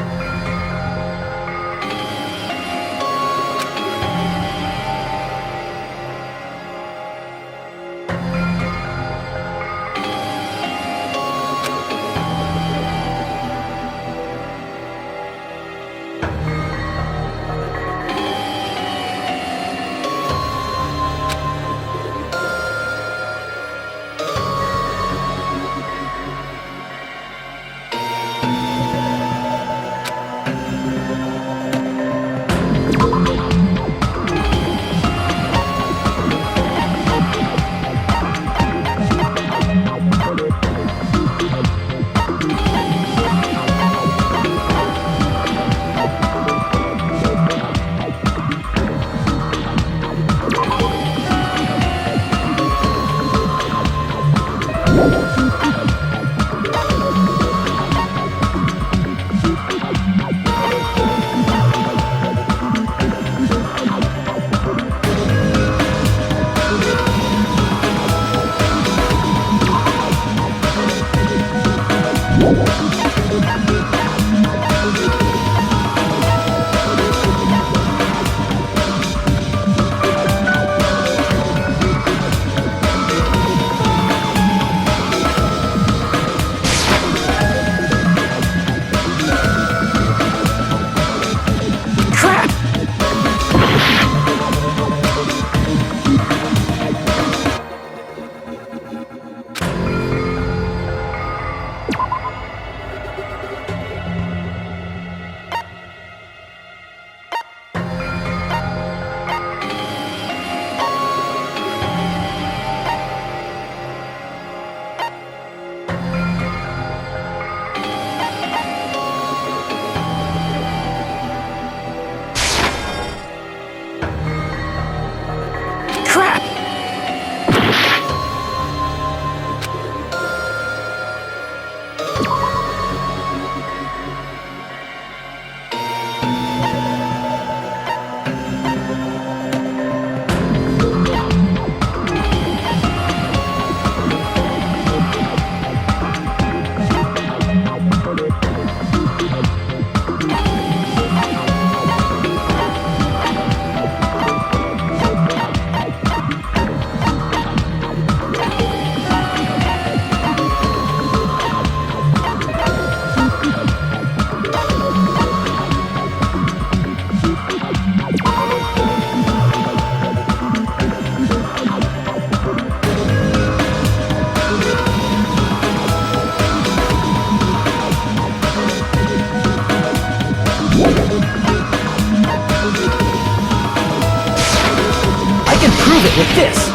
With this!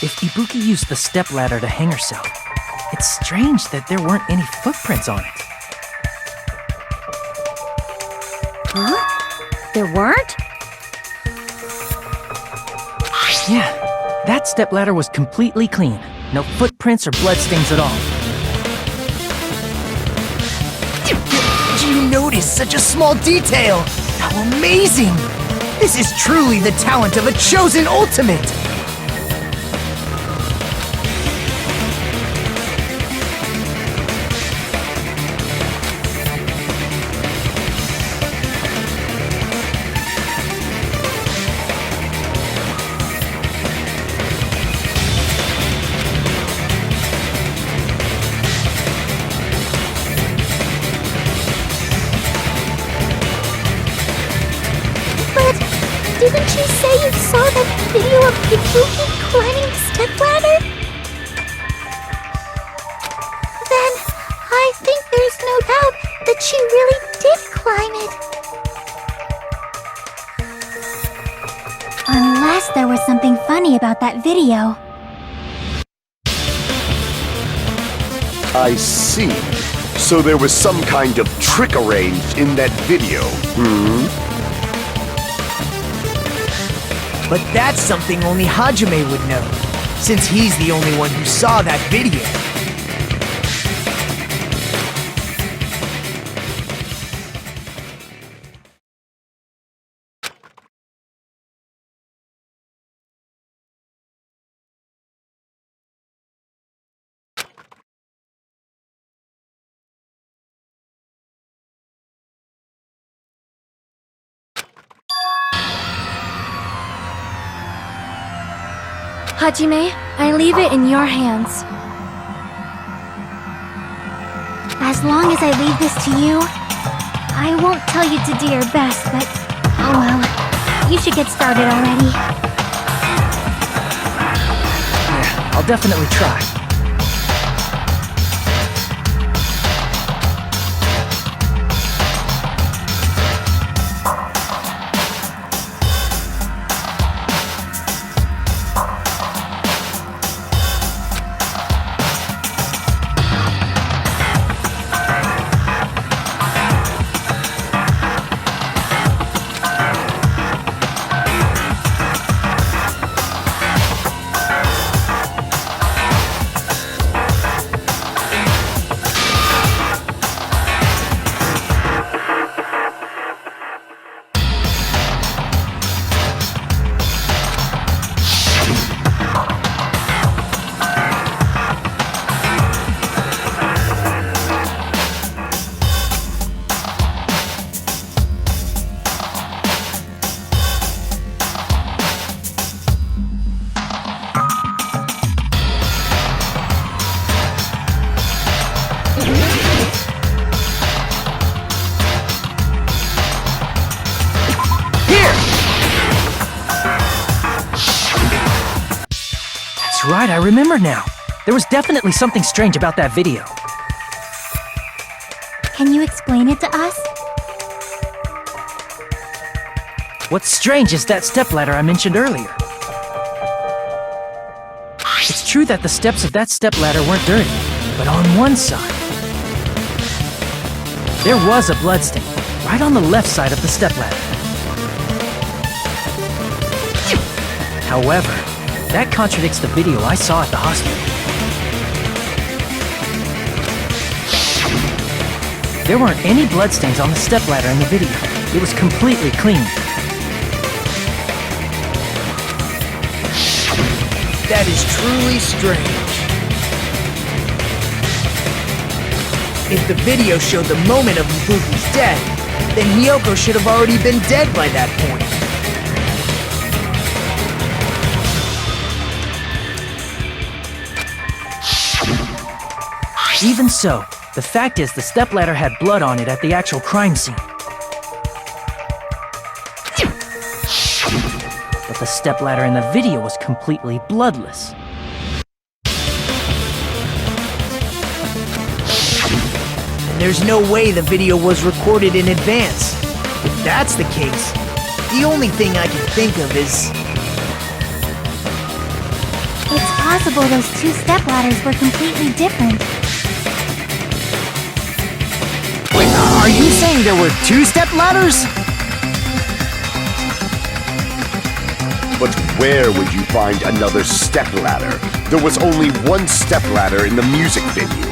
If Ibuki used the stepladder to hang herself, it's strange that there weren't any footprints on it. Huh? There weren't? Yeah, that stepladder was completely clean. No footprints or bloodstains at all. Did you notice such a small detail? How amazing! This is truly the talent of a chosen ultimate! Didn't you say you saw that video of Ibuki climbing the stepladder? Then, I think there's no doubt that she really did climb it. Unless there was something funny about that video. I see. So there was some kind of trick arranged in that video, But that's something only Hajime would know, since he's the only one who saw that video. Hajime, I leave it in your hands. As long as I leave this to you, I won't tell you to do your best, but oh well. You should get started already. Yeah, I'll definitely try. right, I remember now. There was definitely something strange about that video. Can you explain it to us? What's strange is that stepladder I mentioned earlier. It's true that the steps of that stepladder weren't dirty, but on one side, there was a bloodstain, right on the left side of the stepladder. However, that contradicts the video I saw at the hospital. There weren't any bloodstains on the stepladder in the video. It was completely clean. That is truly strange. If the video showed the moment of Ibuki's death, then Hiyoko should have already been dead by that point. Even so, the fact is the stepladder had blood on it at the actual crime scene. But the stepladder in the video was completely bloodless. And there's no way the video was recorded in advance. If that's the case, the only thing I can think of is... It's possible those two stepladders were completely different. Wait, are you saying there were two stepladders? But where would you find another stepladder? There was only one stepladder in the music venue.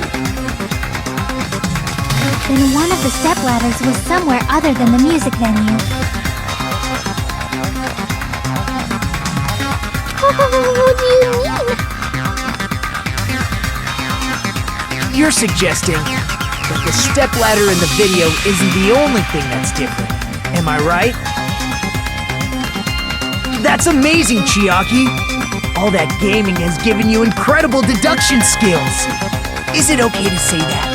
Then one of the stepladders was somewhere other than the music venue. What do you mean? You're suggesting that the stepladder in the video isn't the only thing that's different. Am I right? That's amazing, Chiaki! All that gaming has given you incredible deduction skills! Is it okay to say that?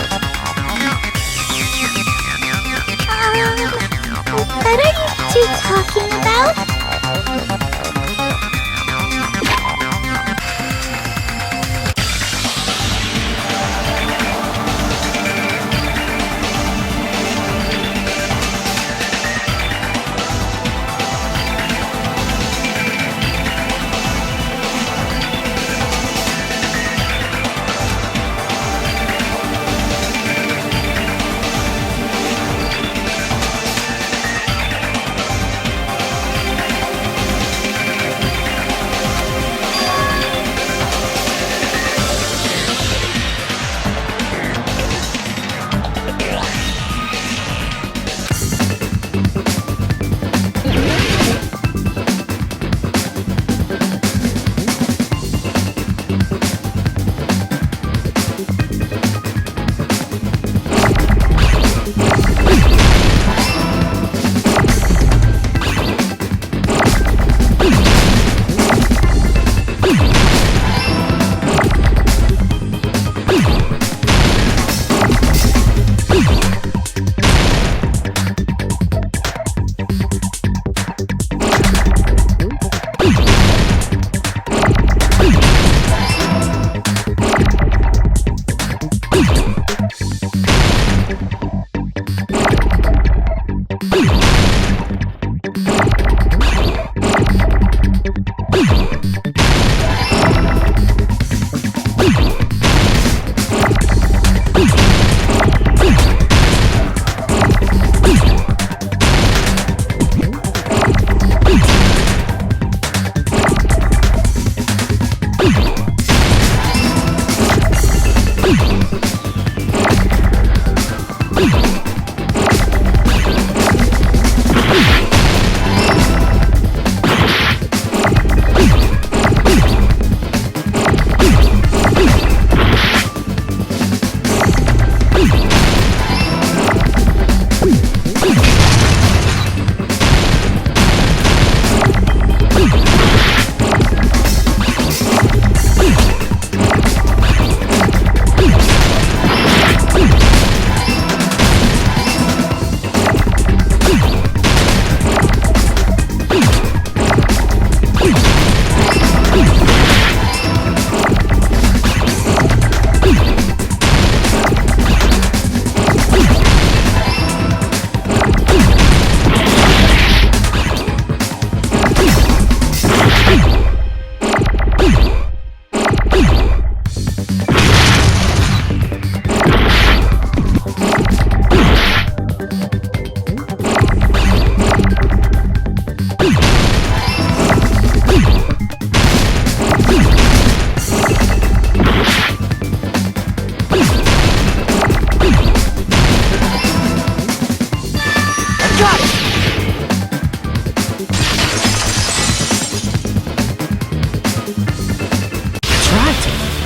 What are you two talking about?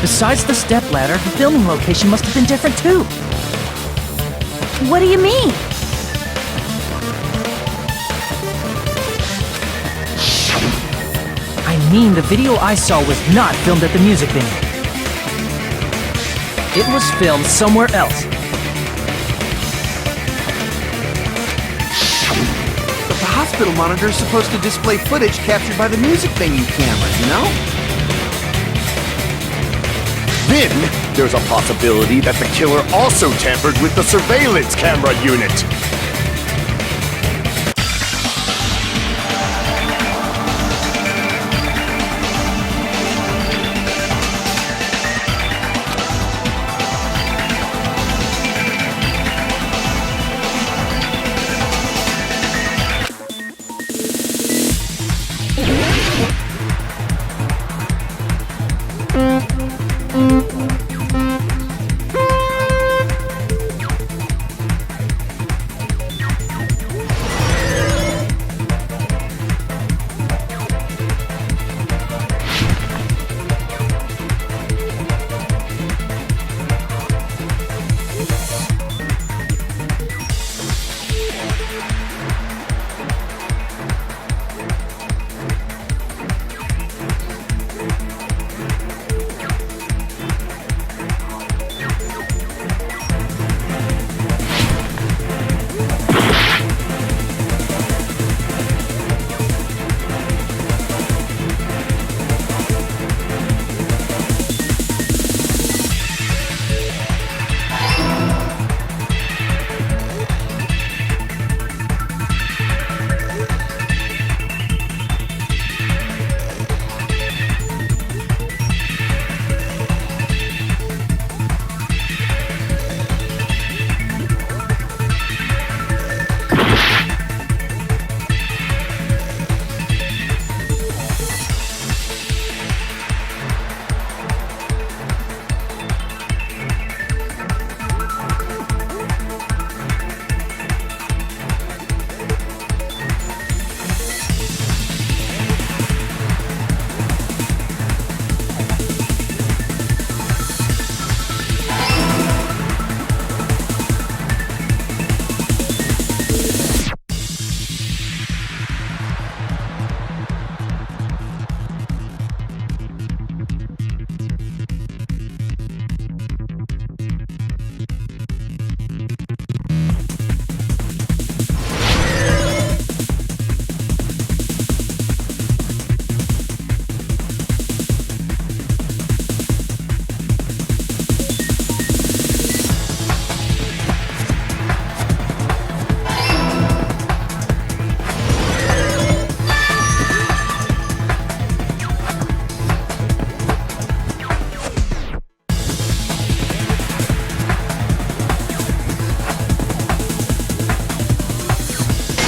Besides the stepladder, the filming location must have been different too. What do you mean? I mean, the video I saw was not filmed at the music venue. It was filmed somewhere else. But the hospital monitor is supposed to display footage captured by the music venue camera, you know? Then, there's a possibility that the killer also tampered with the surveillance camera unit.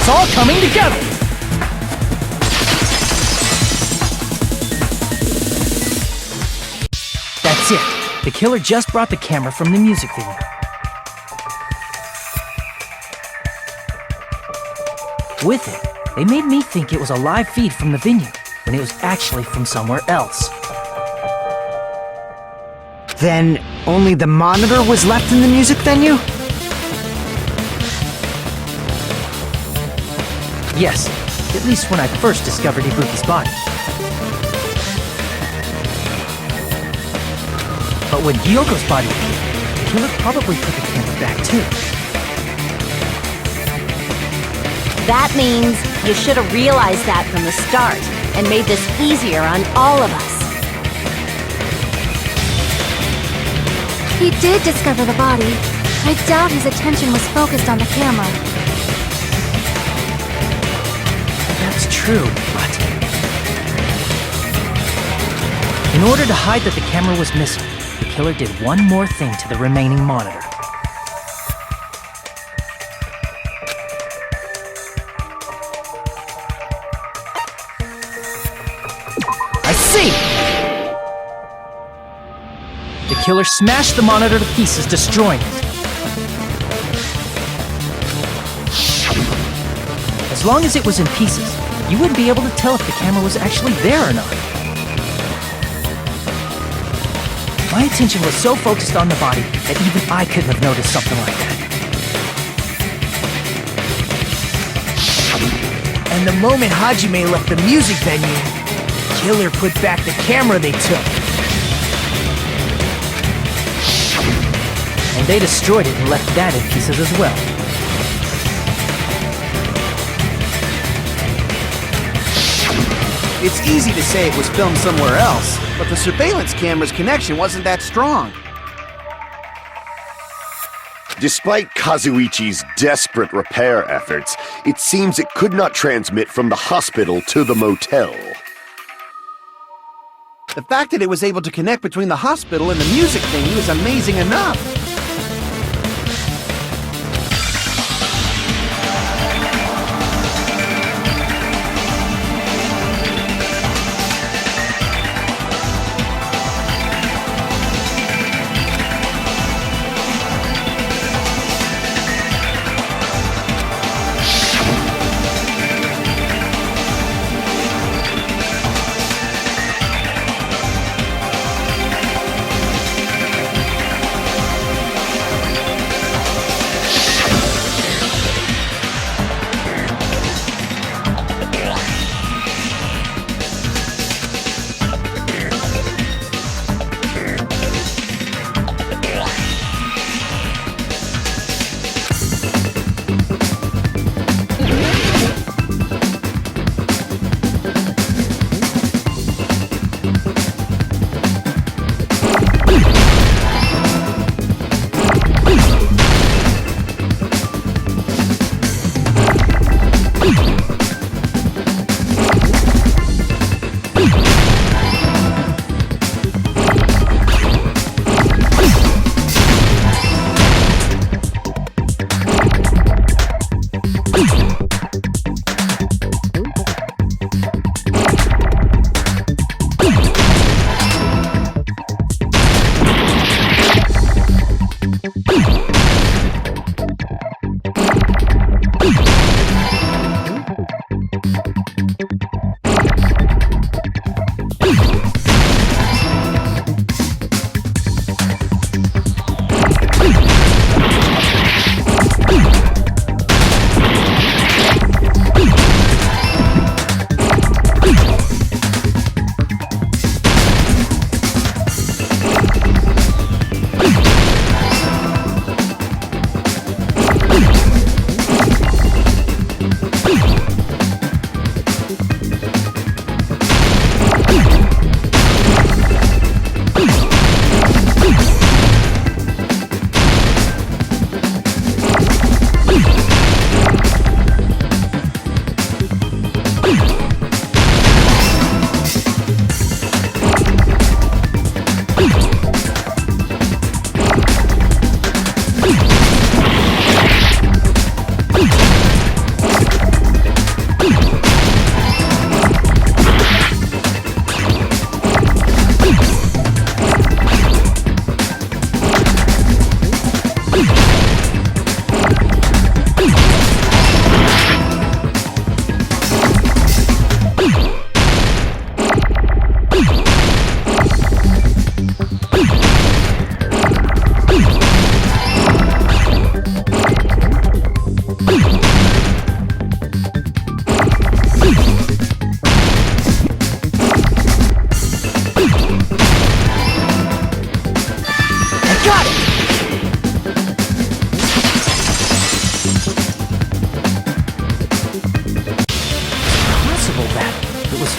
It's all coming together! That's it. The killer just brought the camera from the music venue. With it, they made me think it was a live feed from the venue, when it was actually from somewhere else. Then, only the monitor was left in the music venue? Yes, at least when I first discovered Ibuki's body. But when Hiyoko's body appeared, the killer probably put the camera back too. That means you should have realized that from the start and made this easier on all of us. He did discover the body. I doubt his attention was focused on the camera. That's true, but... in order to hide that the camera was missing, the killer did one more thing to the remaining monitor. I see! The killer smashed the monitor to pieces, destroying it. As long as it was in pieces, you wouldn't be able to tell if the camera was actually there or not. My attention was so focused on the body that even I couldn't have noticed something like that. And the moment Hajime left the music venue, Killer put back the camera they took. And they destroyed it and left that in pieces as well. It's easy to say it was filmed somewhere else, but the surveillance camera's connection wasn't that strong. Despite Kazuichi's desperate repair efforts, it seems it could not transmit from the hospital to the motel. The fact that it was able to connect between the hospital and the music venue is amazing enough.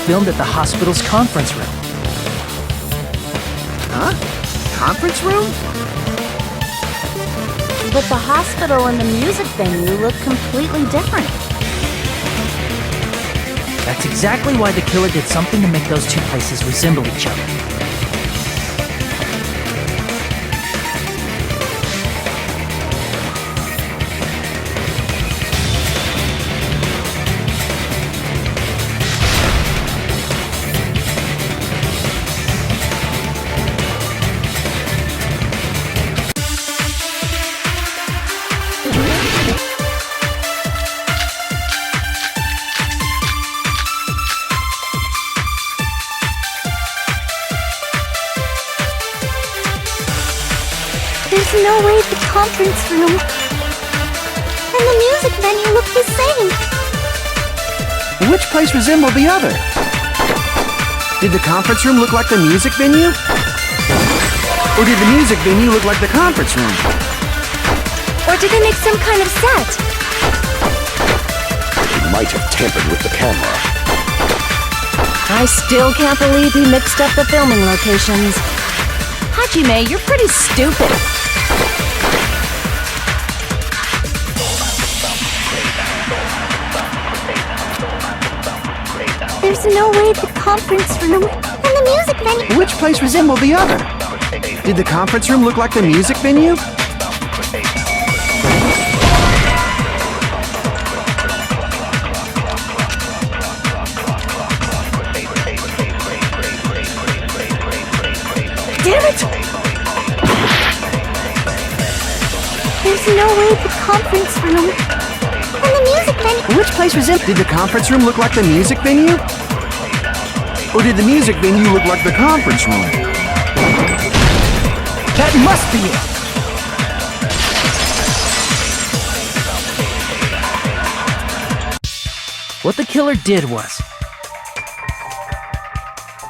filmed at the hospital's conference room. Huh? Conference room? But the hospital and the music venue look completely different. That's exactly why the killer did something to make those two places resemble each other. There's no way the conference room and the music venue look the same. Which place resembled the other? Did the conference room look like the music venue? Or did the music venue look like the conference room? Or did they make some kind of set? He might have tampered with the camera. I still can't believe he mixed up the filming locations. Hajime, you're pretty stupid. There's no way the conference room and the music venue. Which place resembled the other? Did the conference room look like the music venue? Damn it! There's no way the conference room and the music venue. Which place resembled? Did the conference room look like the music venue? Or did the music venue look like the conference room? That must be it! What the killer did was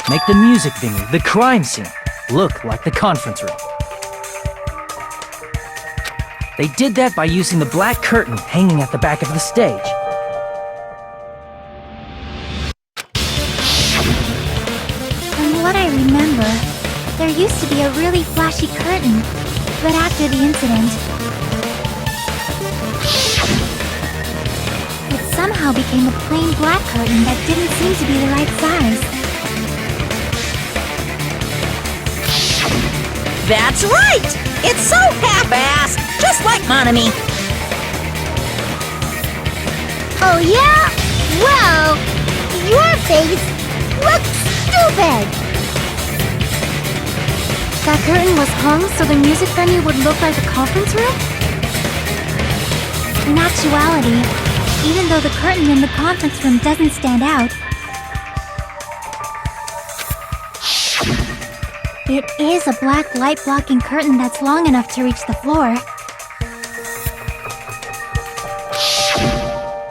make the music venue, the crime scene, look like the conference room. They did that by using the black curtain hanging at the back of the stage. From what I remember, there used to be a really flashy curtain, but after the incident, it somehow became a plain black curtain that didn't seem to be the right size. That's right! It's so half-assed, just like Monami. Oh yeah? Well, your face looks stupid! That curtain was hung so the music venue would look like the conference room? In actuality, even though the curtain in the conference room doesn't stand out, it is a black light-blocking curtain that's long enough to reach the floor.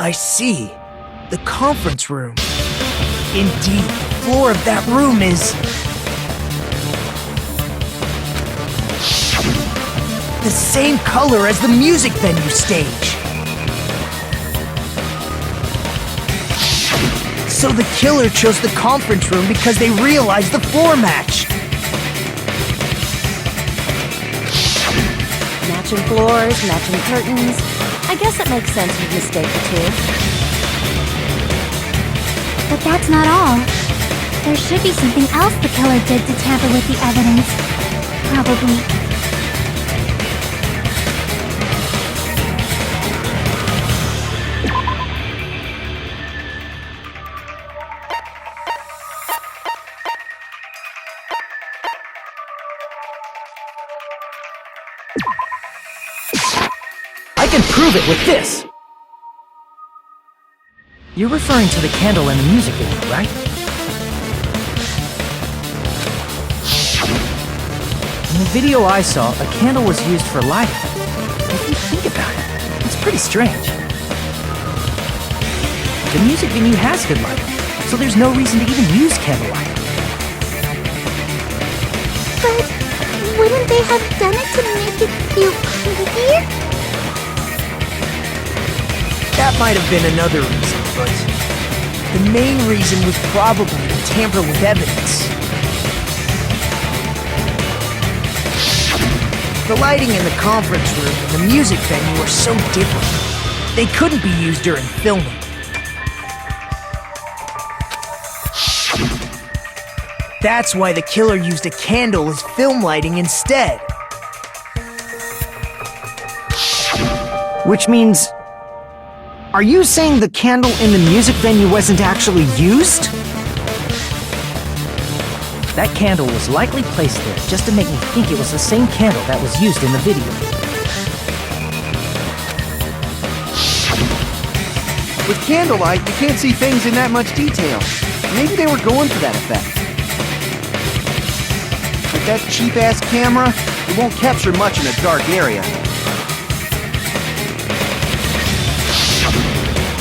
I see. The conference room. Indeed, the floor of that room is... the same color as the music venue stage. So the killer chose the conference room because they realized the floor matched. Matching floors, matching curtains. I guess it makes sense you'd mistake the two. But that's not all. There should be something else the killer did to tamper with the evidence. Probably. I can prove it with this! You're referring to the candle in the music video, right? In the video I saw, a candle was used for lighting. If you think about it, it's pretty strange. The music venue has good lighting, so there's no reason to even use candlelight. But wouldn't they have done it to make it feel creepier? That might have been another reason, but the main reason was probably to tamper with evidence. The lighting in the conference room and the music venue are so different. They couldn't be used during filming. That's why the killer used a candle as film lighting instead. Which means... are you saying the candle in the music venue wasn't actually used? That candle was likely placed there just to make me think it was the same candle that was used in the video. With candlelight, you can't see things in that much detail. Maybe they were going for that effect. The That cheap-ass camera, it won't capture much in a dark area.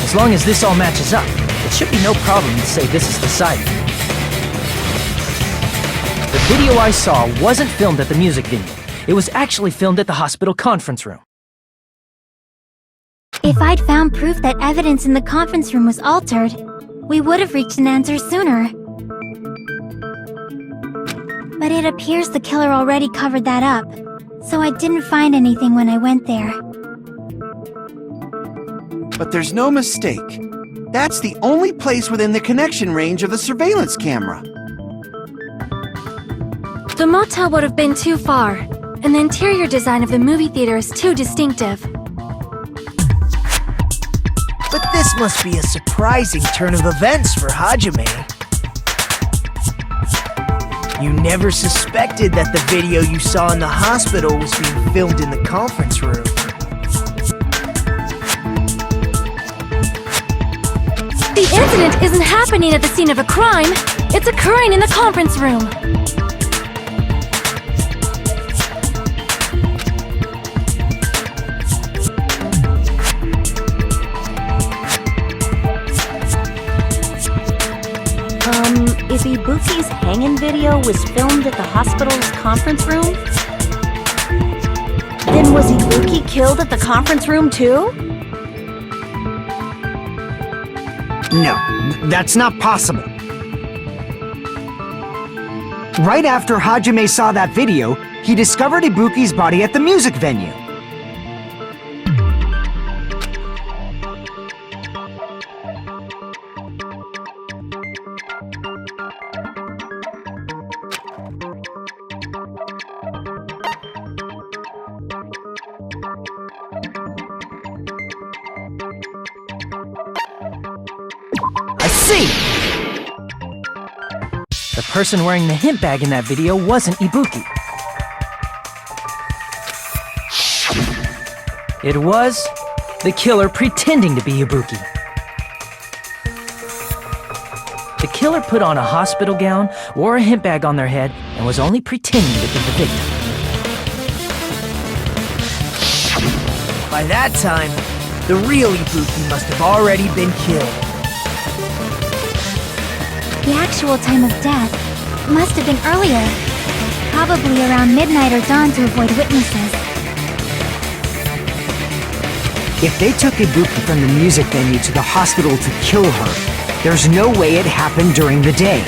As long as this all matches up, it should be no problem to say this is the site. The video I saw wasn't filmed at the music venue. It was actually filmed at the hospital conference room. If I'd found proof that evidence in the conference room was altered, we would have reached an answer sooner. But it appears the killer already covered that up, so I didn't find anything when I went there. But there's no mistake. That's the only place within the connection range of the surveillance camera. The motel would have been too far, and the interior design of the movie theater is too distinctive. But this must be a surprising turn of events for Hajime. You never suspected that the video you saw in the hospital was being filmed in the conference room. The incident isn't happening at the scene of a crime. It's occurring in the conference room. If Ibuki's hanging video was filmed at the hospital's conference room, then was Ibuki killed at the conference room too? No, that's not possible. Right after Hajime saw that video, he discovered Ibuki's body at the music venue. I see! The person wearing the hint bag in that video wasn't Ibuki. It was the killer pretending to be Ibuki. The killer put on a hospital gown, wore a hint bag on their head, and was only pretending to be the victim. By that time, the real Ibuki must have already been killed. The actual time of death must have been earlier, probably around midnight or dawn to avoid witnesses. If they took Ibuki from the music venue to the hospital to kill her, there's no way it happened during the day.